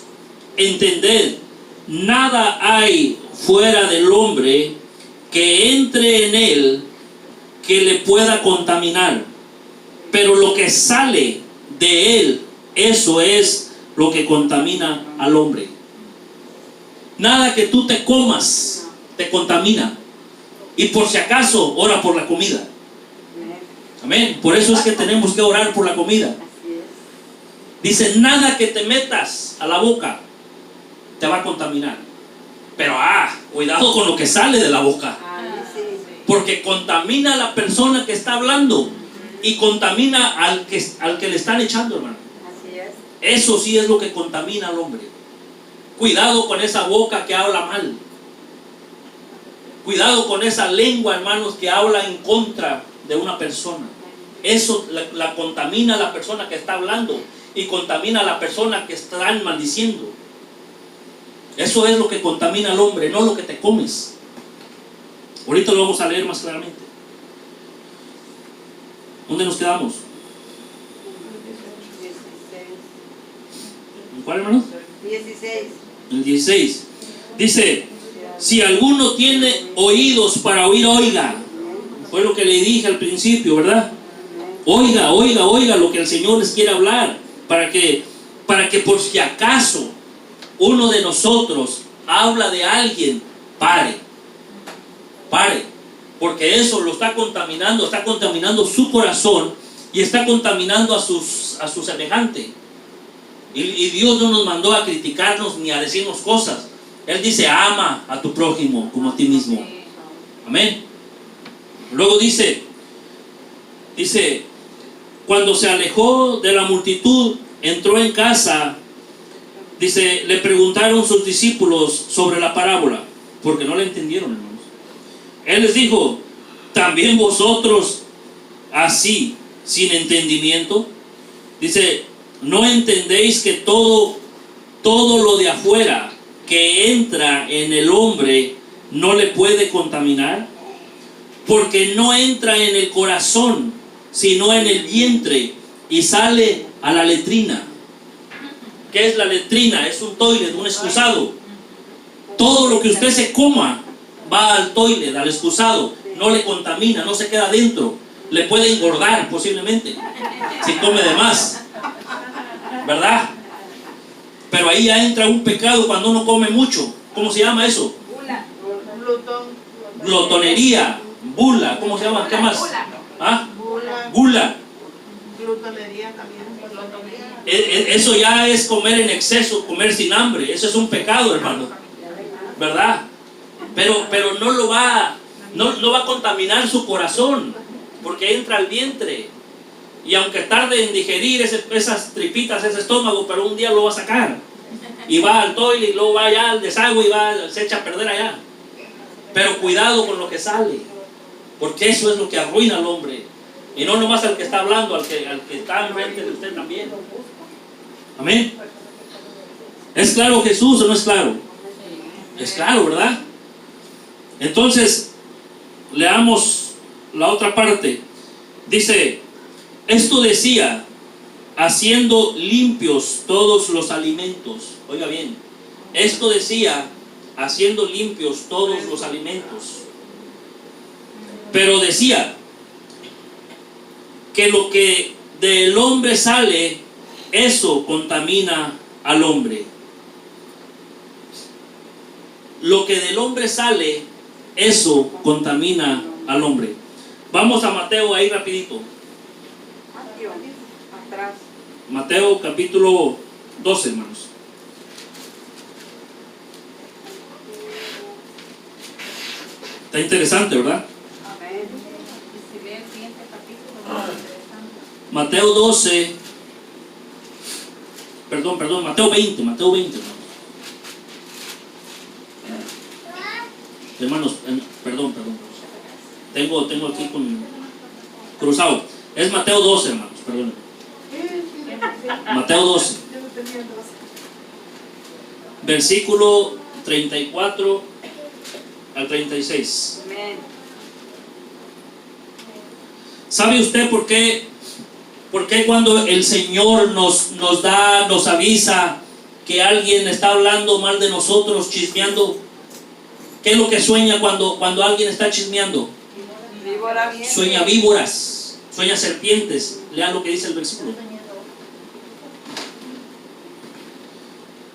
entended, nada hay fuera del hombre que entre en él que le pueda contaminar, pero lo que sale de él, eso es lo que contamina al hombre. Nada que tú te comas te contamina. Y por si acaso, ora por la comida. Amén. Por eso es que tenemos que orar por la comida. Dice, nada que te metas a la boca te va a contaminar. Pero cuidado con lo que sale de la boca, porque contamina a la persona que está hablando y contamina al que le están echando, hermano. Así es. Eso sí es lo que contamina al hombre. Cuidado con esa boca que habla mal. Cuidado con esa lengua, hermanos, que habla en contra de una persona. Eso la contamina a la persona que está hablando y contamina a la persona que están maldiciendo. Eso es lo que contamina al hombre, no lo que te comes. Ahorita lo vamos a leer más claramente. ¿Dónde nos quedamos? 16. ¿En cuál, hermanos? 16. El 16. Dice, si alguno tiene oídos para oír, oiga. Fue lo que le dije al principio, ¿verdad? Oiga, oiga, oiga lo que el Señor les quiere hablar, para que por si acaso uno de nosotros habla de alguien, pare, porque eso lo está contaminando su corazón y está contaminando a su semejante. Y Dios no nos mandó a criticarnos ni a decirnos cosas. Él dice, ama a tu prójimo como a ti mismo. Amén. Luego dice, cuando se alejó de la multitud, entró en casa. Dice, le preguntaron sus discípulos sobre la parábola, porque no la entendieron, hermanos. Él les dijo, ¿también vosotros así, sin entendimiento? Dice, ¿no entendéis que todo lo de afuera que entra en el hombre no le puede contaminar? Porque no entra en el corazón, sino en el vientre y sale a la letrina. ¿Qué es la letrina? Es un toilet, un excusado. Todo lo que usted se coma va al toilet, al excusado. No le contamina, no se queda dentro. Le puede engordar posiblemente si come de más, ¿verdad? Pero ahí ya entra un pecado cuando uno come mucho. ¿Cómo se llama eso? Glotonería, bula. ¿Cómo se llama? ¿Qué más? Gula. Glutonería también. Eso ya es comer en exceso, comer sin hambre. Eso es un pecado, hermano, ¿verdad? Pero no va a contaminar su corazón, porque entra al vientre. Y aunque tarde en digerir esas tripitas, ese estómago, pero un día lo va a sacar. Y va al toilet, y luego va allá al desagüe y se echa a perder allá. Pero cuidado con lo que sale, porque eso es lo que arruina al hombre. Y no nomás al que está hablando, al que está enfrente de usted también. Amén. ¿Es claro Jesús o no es claro? Es claro, ¿verdad? Entonces, leamos la otra parte. Dice, esto decía, haciendo limpios todos los alimentos. Oiga bien, esto decía, haciendo limpios todos los alimentos. Pero decía que lo que del hombre sale, eso contamina al hombre. Lo que del hombre sale, eso contamina al hombre. Vamos a Mateo ahí rapidito. Atrás. Mateo capítulo 12, hermanos. Está interesante, ¿verdad? Mateo 12. Perdón, Mateo 20, hermanos, perdón. Tengo aquí con cruzado. Es Mateo 12, hermanos, perdón. Mateo 12. Versículo 34 al 36. ¿Sabe usted por qué cuando el Señor nos avisa que alguien está hablando mal de nosotros, chismeando? ¿Qué es lo que sueña cuando alguien está chismeando? Sueña víboras, sueña serpientes. Lean lo que dice el versículo.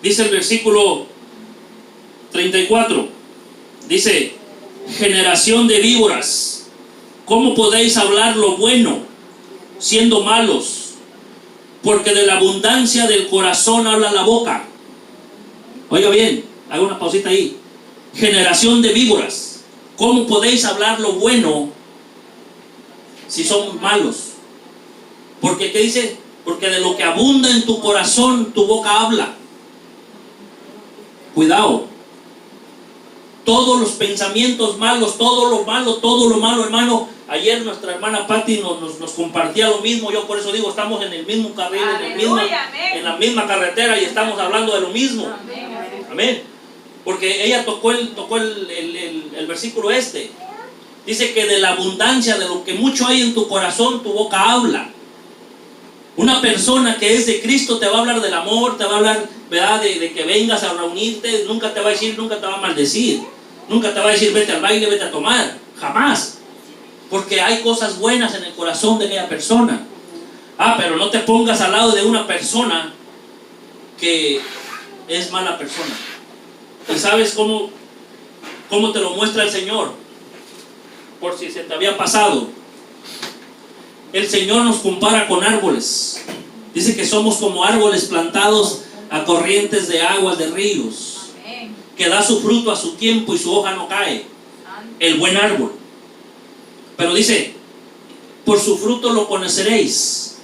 Dice el versículo 34. Dice, generación de víboras, ¿cómo podéis hablar lo bueno siendo malos? porque de la abundancia del corazón habla la boca. Oiga bien, haga una pausita ahí. Generación de víboras, ¿cómo podéis hablar lo bueno si somos malos? Porque ¿qué dice? Porque de lo que abunda en tu corazón, tu boca habla. Cuidado. Todos los pensamientos malos, todo lo malo, hermano. Ayer nuestra hermana Patti nos compartía lo mismo. Yo por eso digo, estamos en el mismo carril, en la misma carretera, y estamos hablando de lo mismo. Amén. Porque ella tocó el versículo este. Dice que de la abundancia, de lo que mucho hay en tu corazón, tu boca habla. Una persona que es de Cristo te va a hablar del amor, te va a hablar, ¿verdad?, de que vengas a reunirte. Nunca te va a decir, nunca te va a maldecir, nunca te va a decir vete al baile, vete a tomar, jamás. Porque hay cosas buenas en el corazón de aquella persona. Pero no te pongas al lado de una persona que es mala persona. ¿Y sabes cómo te lo muestra el Señor? Por si se te había pasado. El Señor nos compara con árboles. Dice que somos como árboles plantados a corrientes de aguas de ríos, que da su fruto a su tiempo y su hoja no cae. El buen árbol. Pero dice, por su fruto lo conoceréis.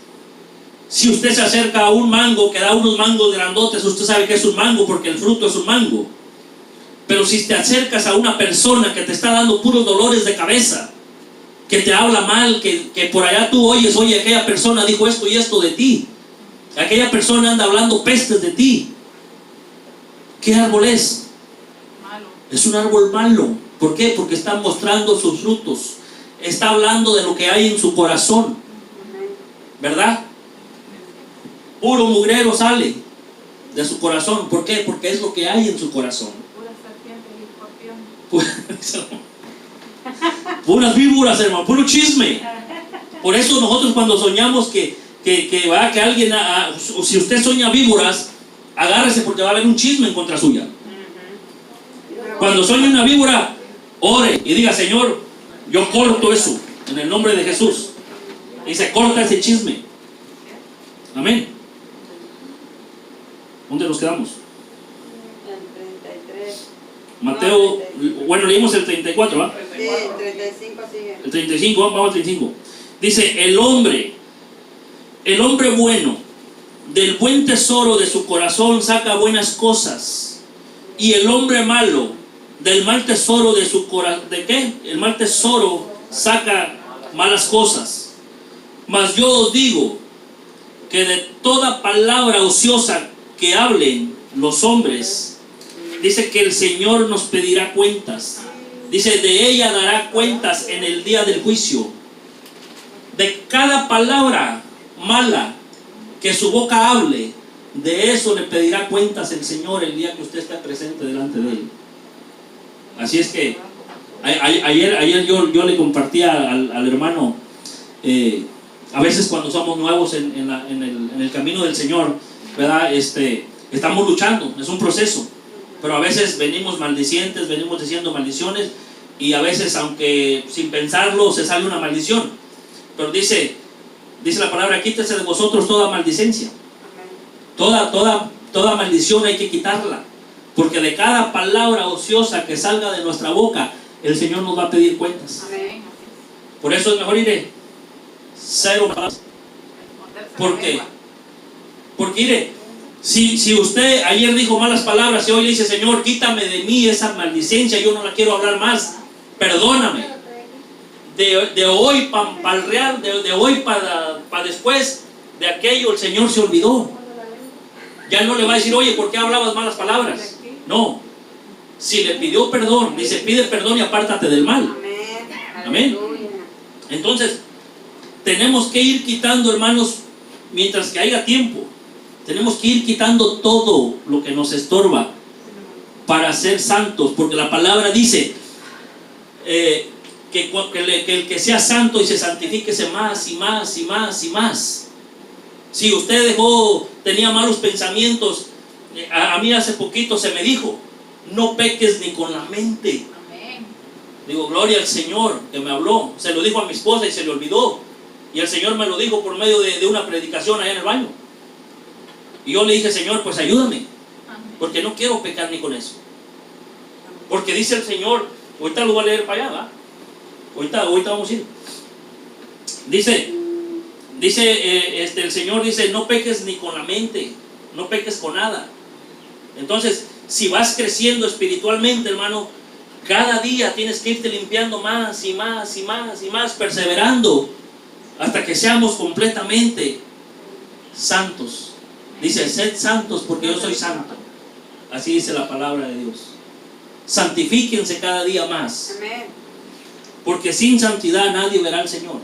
Si usted se acerca a un mango que da unos mangos grandotes, usted sabe que es un mango porque el fruto es un mango. Pero si te acercas a una persona que te está dando puros dolores de cabeza, que te habla mal, que por allá tú oyes, oye, aquella persona dijo esto y esto de ti, aquella persona anda hablando pestes de ti, ¿qué árbol es? Malo. Es un árbol malo. ¿Por qué? Porque está mostrando sus frutos, está hablando de lo que hay en su corazón, ¿verdad? Puro mugrero sale de su corazón. ¿Por qué? Porque es lo que hay en su corazón. Puras víboras, hermano, puro chisme. Por eso nosotros cuando soñamos que alguien, si usted sueña víboras, agárrese porque va a haber un chisme en contra suya. Cuando sueña una víbora, ore y diga, Señor, yo corto eso en el nombre de Jesús. Y se corta ese chisme. Amén. ¿Dónde nos quedamos? El 33. Mateo, bueno, leímos el 34, ¿va? Sí, el 35 sigue. El 35, vamos al 35. Dice, el hombre bueno, del buen tesoro de su corazón saca buenas cosas. Y el hombre malo, del mal tesoro de su corazón, ¿de qué? El mal tesoro saca malas cosas. Mas yo os digo que de toda palabra ociosa que hablen los hombres, dice que el Señor nos pedirá cuentas. Dice, de ella dará cuentas en el día del juicio. De cada palabra mala que su boca hable, de eso le pedirá cuentas el Señor el día que usted esté presente delante de Él. Así es que ayer yo le compartía al hermano, a veces cuando somos nuevos en el camino del Señor, ¿verdad? Estamos luchando, es un proceso. Pero a veces venimos maldicientes, venimos diciendo maldiciones, y a veces, aunque sin pensarlo, se sale una maldición. Pero dice la palabra, quítese de vosotros toda maldicencia. Toda maldición hay que quitarla. Porque de cada palabra ociosa que salga de nuestra boca, el Señor nos va a pedir cuentas. Por eso es mejor ir cero palabras. ¿Por qué? Porque iré. Si usted ayer dijo malas palabras y hoy le dice, Señor, quítame de mí esa maldicencia, yo no la quiero hablar más, perdóname. De hoy para el real, de hoy para después de aquello, el Señor se olvidó. Ya no le va a decir, oye, ¿por qué hablabas malas palabras? No. Si le pidió perdón, dice, pide perdón y apártate del mal. Amén. Entonces, tenemos que ir quitando, hermanos, mientras que haya tiempo. Tenemos que ir quitando todo lo que nos estorba para ser santos, porque la palabra dice que el que sea santo y se santifíquese más y más y más y más. Si usted tenía malos pensamientos, a mí hace poquito se me dijo, no peques ni con la mente. Digo, gloria al Señor que me habló. Se lo dijo a mi esposa y se le olvidó, y el Señor me lo dijo por medio de una predicación allá en el baño. Y yo le dije, Señor, pues ayúdame, porque no quiero pecar ni con eso. Porque dice el Señor, ahorita lo voy a leer para allá, ¿va? Ahorita vamos a ir. Dice el Señor dice, no peques ni con la mente, no peques con nada. Entonces, si vas creciendo espiritualmente, hermano, cada día tienes que irte limpiando más y más y más y más, perseverando hasta que seamos completamente santos. Dice, sed santos porque yo soy santo. Así dice la palabra de Dios. Santifíquense cada día más. Amén. Porque sin santidad nadie verá al Señor.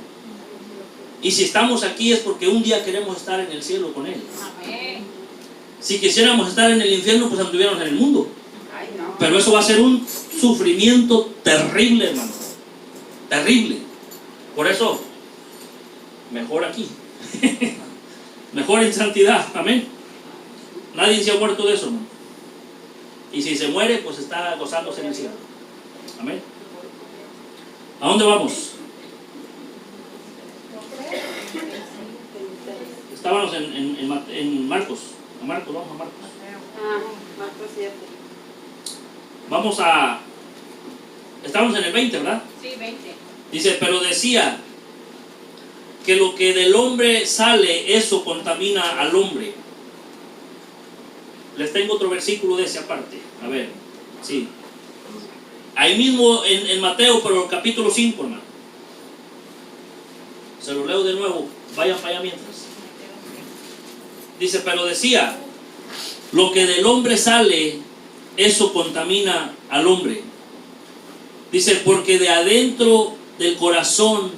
Y si estamos aquí es porque un día queremos estar en el cielo con Él. Amén. Si quisiéramos estar en el infierno, pues anduviéramos en el mundo. Ay, no. Pero eso va a ser un sufrimiento terrible, hermano. Terrible. Por eso, mejor aquí. Mejor en santidad. Amén. Nadie se ha muerto de eso, hermano. Y si se muere, pues está gozándose en el cielo. Amén. ¿A dónde vamos? Estábamos en Marcos. Vamos a Marcos. Marcos 7. Estamos en el 20, ¿verdad? Sí, 20. Dice, pero decía que lo que del hombre sale, eso contamina al hombre. Les tengo otro versículo de ese aparte. A ver, sí. Ahí mismo en Mateo, pero el capítulo 5, hermano. Se lo leo de nuevo. Vayan para allá mientras. Dice, pero decía, lo que del hombre sale, eso contamina al hombre. Dice, porque de adentro del corazón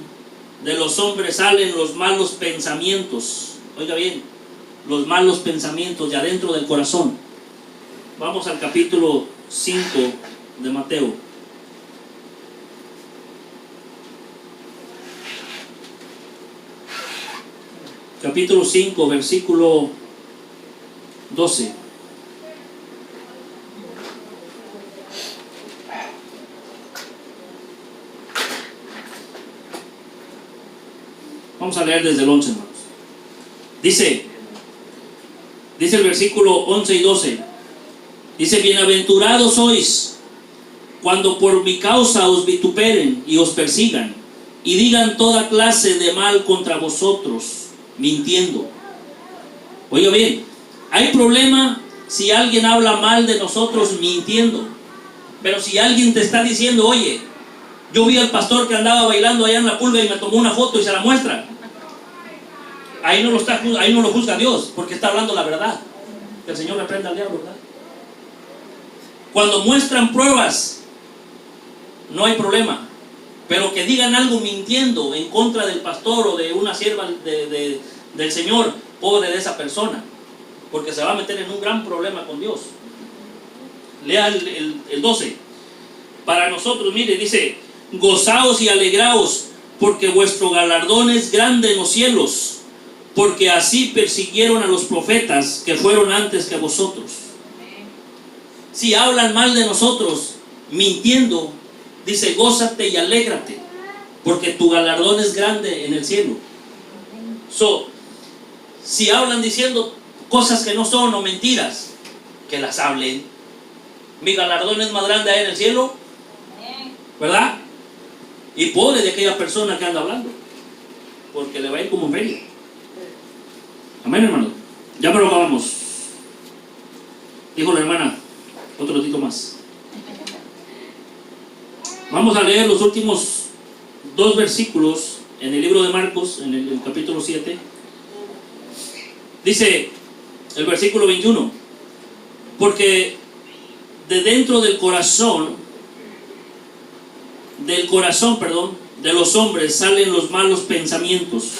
de los hombres salen los malos pensamientos. Oiga bien, los malos pensamientos de adentro del corazón. Vamos al capítulo 5 de Mateo. Capítulo 5, versículo 12. Vamos a leer desde el 11, hermanos. Dice el versículo 11 y 12. Dice, bienaventurados sois cuando por mi causa os vituperen y os persigan y digan toda clase de mal contra vosotros, mintiendo. Oiga bien, hay problema si alguien habla mal de nosotros mintiendo. Pero si alguien te está diciendo, oye, yo vi al pastor que andaba bailando allá en la pulga y me tomó una foto y se la muestra, ahí no lo juzga Dios, porque está hablando la verdad. Que el Señor reprenda al diablo, ¿verdad? Cuando muestran pruebas, no hay problema. Pero que digan algo mintiendo en contra del pastor o de una sierva del Señor, pobre de esa persona, porque se va a meter en un gran problema con Dios. Lea el 12. Para nosotros, mire, dice, gozaos y alegraos, porque vuestro galardón es grande en los cielos, porque así persiguieron a los profetas que fueron antes que vosotros. Si hablan mal de nosotros, mintiendo, dice, gózate y alégrate, porque tu galardón es grande en el cielo. Si hablan diciendo cosas que no son o mentiras, que las hablen. Mi galardón es más grande ahí en el cielo, ¿verdad? Y pobre de aquella persona que anda hablando, porque le va a ir como en feria. Amén, hermano. Ya me lo acabamos. Dijo la hermana, otro ratito más. Vamos a leer los últimos 2 versículos en el libro de Marcos, en el capítulo 7. Dice el versículo 21, porque de dentro del corazón, de los hombres salen los malos pensamientos,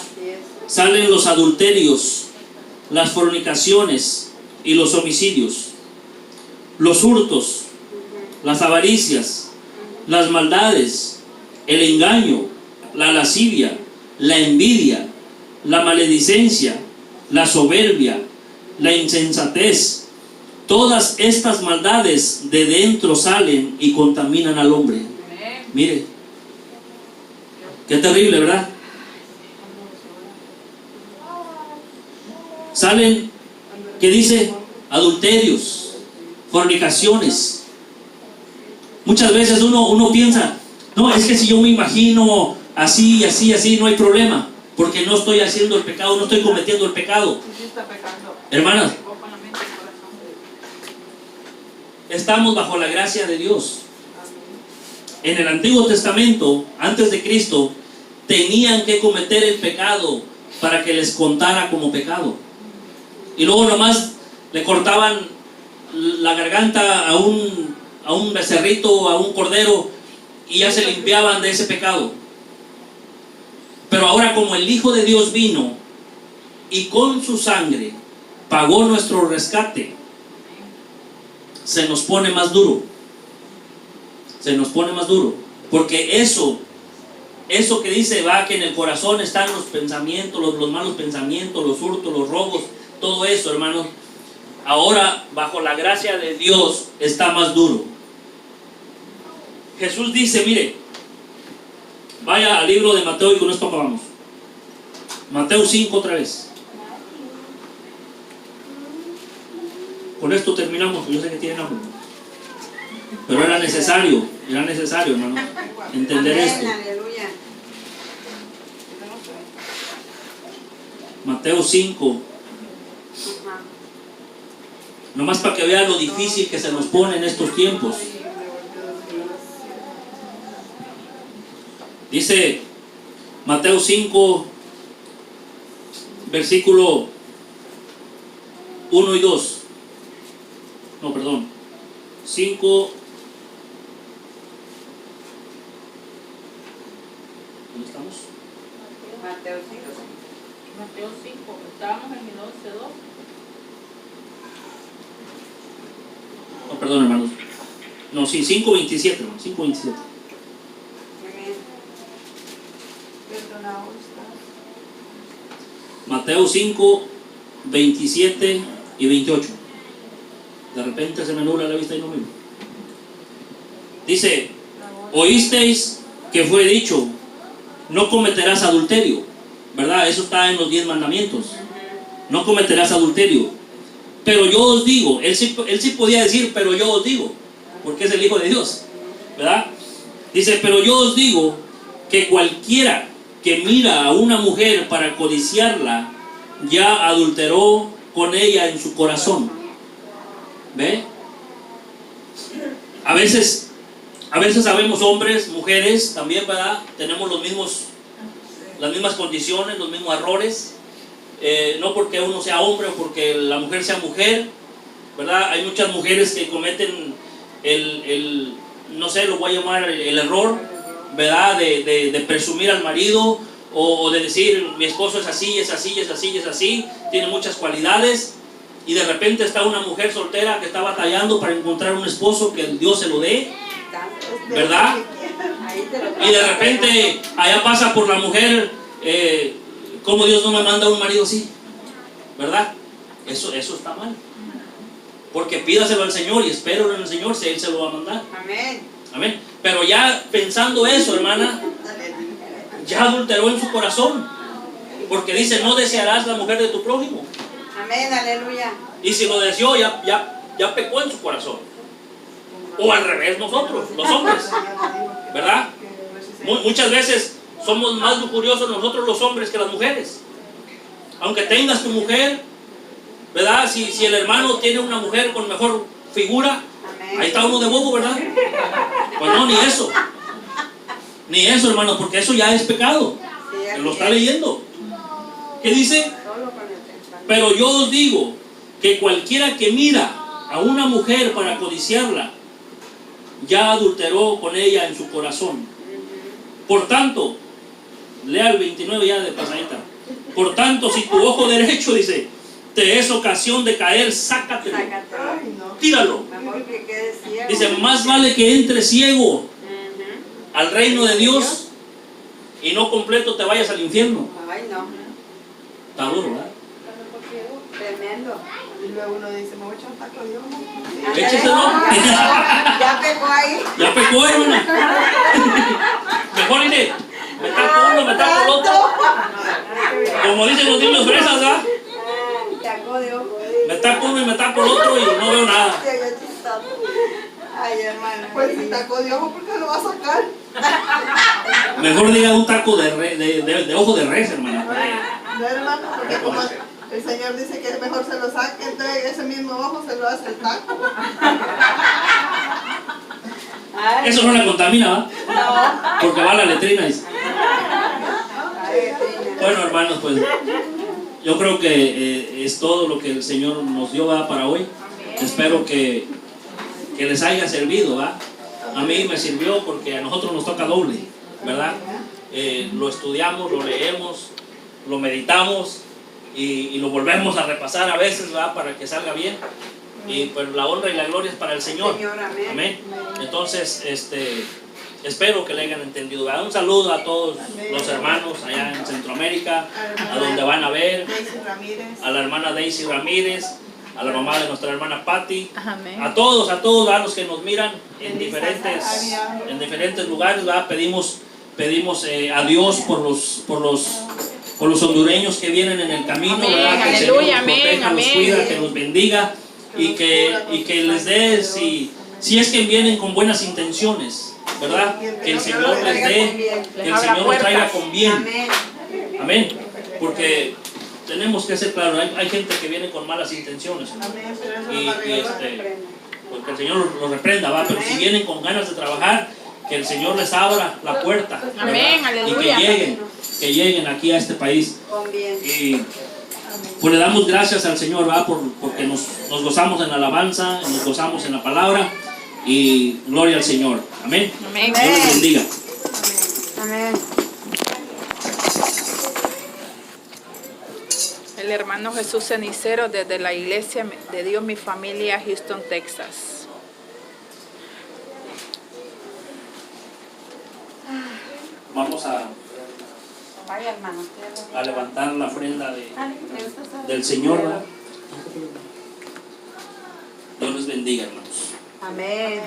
salen los adulterios, las fornicaciones y los homicidios, los hurtos, las avaricias, las maldades, el engaño, la lascivia, la envidia, la maledicencia, la soberbia, la insensatez. Todas estas maldades de dentro salen y contaminan al hombre. Mire, qué terrible, ¿verdad? Salen ¿Qué dice? Adulterios, fornicaciones. Muchas veces uno piensa, no, es que si yo me imagino así, así, así, no hay problema, porque no estoy haciendo el pecado, no estoy cometiendo el pecado. Hermanas, estamos bajo la gracia de Dios. En el Antiguo Testamento, antes de Cristo, tenían que cometer el pecado para que les contara como pecado. Y luego nomás le cortaban la garganta a un becerrito, a un cordero, y ya se limpiaban de ese pecado. Pero ahora, como el Hijo de Dios vino y con su sangre pagó nuestro rescate, se nos pone más duro. Se nos pone más duro. Porque eso que dice, va, que en el corazón están los pensamientos, los malos pensamientos, los hurtos, los robos, todo eso, hermanos. Ahora, bajo la gracia de Dios, está más duro. Jesús dice, mire, vaya al libro de Mateo y con esto acabamos. Mateo 5 otra vez. Con esto terminamos, yo sé que tienen hambre. Pero era necesario, hermano, entender esto. Aleluya. Mateo 5. Ajá. Nomás para que vean lo difícil que se nos pone en estos tiempos. Dice Mateo 5, versículo 1 y 2. No, perdón. 5. ¿Dónde estamos? Mateo 5. Mateo 5, estábamos en el 11:2. No, perdón, hermanos. No, sí, 5:27, hermano. 5:27. Mateo 5, 27 y 28. De repente se me nubla la vista y no miro. Dice, oísteis que fue dicho, no cometerás adulterio, ¿verdad? Eso está en los 10 mandamientos. No cometerás adulterio. Pero yo os digo, él sí podía decir, pero yo os digo, porque es el Hijo de Dios, ¿verdad? Dice, pero yo os digo que cualquiera que mira a una mujer para codiciarla, ya adulteró con ella en su corazón. ¿Ve? A veces sabemos hombres, mujeres también, ¿verdad? Tenemos las mismas condiciones, los mismos errores. No porque uno sea hombre o porque la mujer sea mujer, ¿verdad? Hay muchas mujeres que cometen no sé, lo voy a llamar el error, ¿verdad? De presumir al marido o de decir, mi esposo es así, es así, es así, es así, tiene muchas cualidades, y de repente está una mujer soltera que está batallando para encontrar un esposo que Dios se lo dé, ¿verdad? Y de repente allá pasa por la mujer, ¿cómo Dios no me manda un marido así? ¿Verdad? Eso está mal. Porque pídaselo al Señor y espero en el Señor si Él se lo va a mandar. Amén. Amén. Pero ya pensando eso, hermana, ya adulteró en su corazón. Porque dice, no desearás la mujer de tu prójimo. Amén, aleluya. Y si lo deseó, ya pecó en su corazón. O al revés nosotros, los hombres, ¿verdad? Muchas veces somos más lujuriosos nosotros los hombres que las mujeres. Aunque tengas tu mujer, ¿verdad? Si el hermano tiene una mujer con mejor figura, Amén. ahí está uno de bobo, ¿verdad? Pues no, ni eso. Ni eso, hermano, porque eso ya es pecado. Sí, Lo está leyendo. ¿Qué dice? solo con el pensamiento. Pero yo os digo que cualquiera que mira a una mujer para codiciarla, ya adulteró con ella en su corazón. Por tanto, lea el 29 ya de pasadita. Por tanto, si tu ojo derecho, dice, te es ocasión de caer, sácatelo, Sácatelo. tíralo. Mejor que quede ciego. Dice, más vale que entre ciego al reino de Dios y no completo te vayas al infierno. Ay, no. Está duro, ¿verdad? Tremendo. Y luego uno dice, me voy a echar un taco de Dios. Écheselo. Ya pegó ahí. Ya pecó, hermana. Mejor iré. Me tapo uno, me tapo el otro. Como dicen los niños fresas, ¿verdad? Taco de ojo. Me tapo otro y no veo nada. Qué chistoso. Ay, hermana. Pues si taco de ojo, ¿por qué lo va a sacar? Mejor diga un taco de ojo de res, hermana. No, hermano, porque como el Señor dice que mejor se lo saque, entonces ese mismo ojo se lo hace el taco. Ay, Eso no la contamina, ¿va? no. Porque va a la letrina. Dice. Ay, Trina. Bueno, hermanos, pues yo creo que es todo lo que el Señor nos dio, ¿va? Para hoy. Espero que les haya servido, ¿va? A mí me sirvió porque a nosotros nos toca doble, ¿verdad? Lo estudiamos, lo leemos, lo meditamos y lo volvemos a repasar a veces, ¿va? Para que salga bien. Y pues la honra y la gloria es para el Señor. Señor, amén. Amén. Entonces, espero que le hayan entendido, ¿verdad? Un saludo a todos los hermanos allá en Centroamérica, a donde van a ver, Daisy Ramírez. a la hermana Daisy Ramírez, a la mamá de nuestra hermana Patti, Amén. a todos ¿verdad? Los que nos miran en diferentes lugares, ¿verdad? Pedimos a Dios por los hondureños que vienen en el camino, Amén, ¿verdad? Que el aleluya, Señor los amén, proteja, los amén. cuida, que los bendiga y que les dé, si es que vienen con buenas intenciones, ¿verdad? Que el Señor les dé, que el Señor los traiga con bien. Amén. Amén. Porque tenemos que ser claros, hay gente que viene con malas intenciones. Amén, pero eso Y, no va a y arreglar. pues que el Señor los reprenda, ¿va? Pero si vienen con ganas de trabajar, que el Señor les abra la puerta, ¿verdad? Amén, Y aleluya. que lleguen aquí a este país. Con bien. Y pues le damos gracias al Señor, ¿va? Porque nos gozamos en la alabanza, nos gozamos en la palabra y gloria al Señor. Amén. Amén. Dios les bendiga. Amén. El hermano Jesús Cenicero desde la Iglesia de Dios Mi Familia, Houston, Texas. Vamos Vaya, hermano. a levantar la ofrenda Ay, ¿le gusta esa? del Señor, ¿va? Dios les bendiga, hermanos. Amén.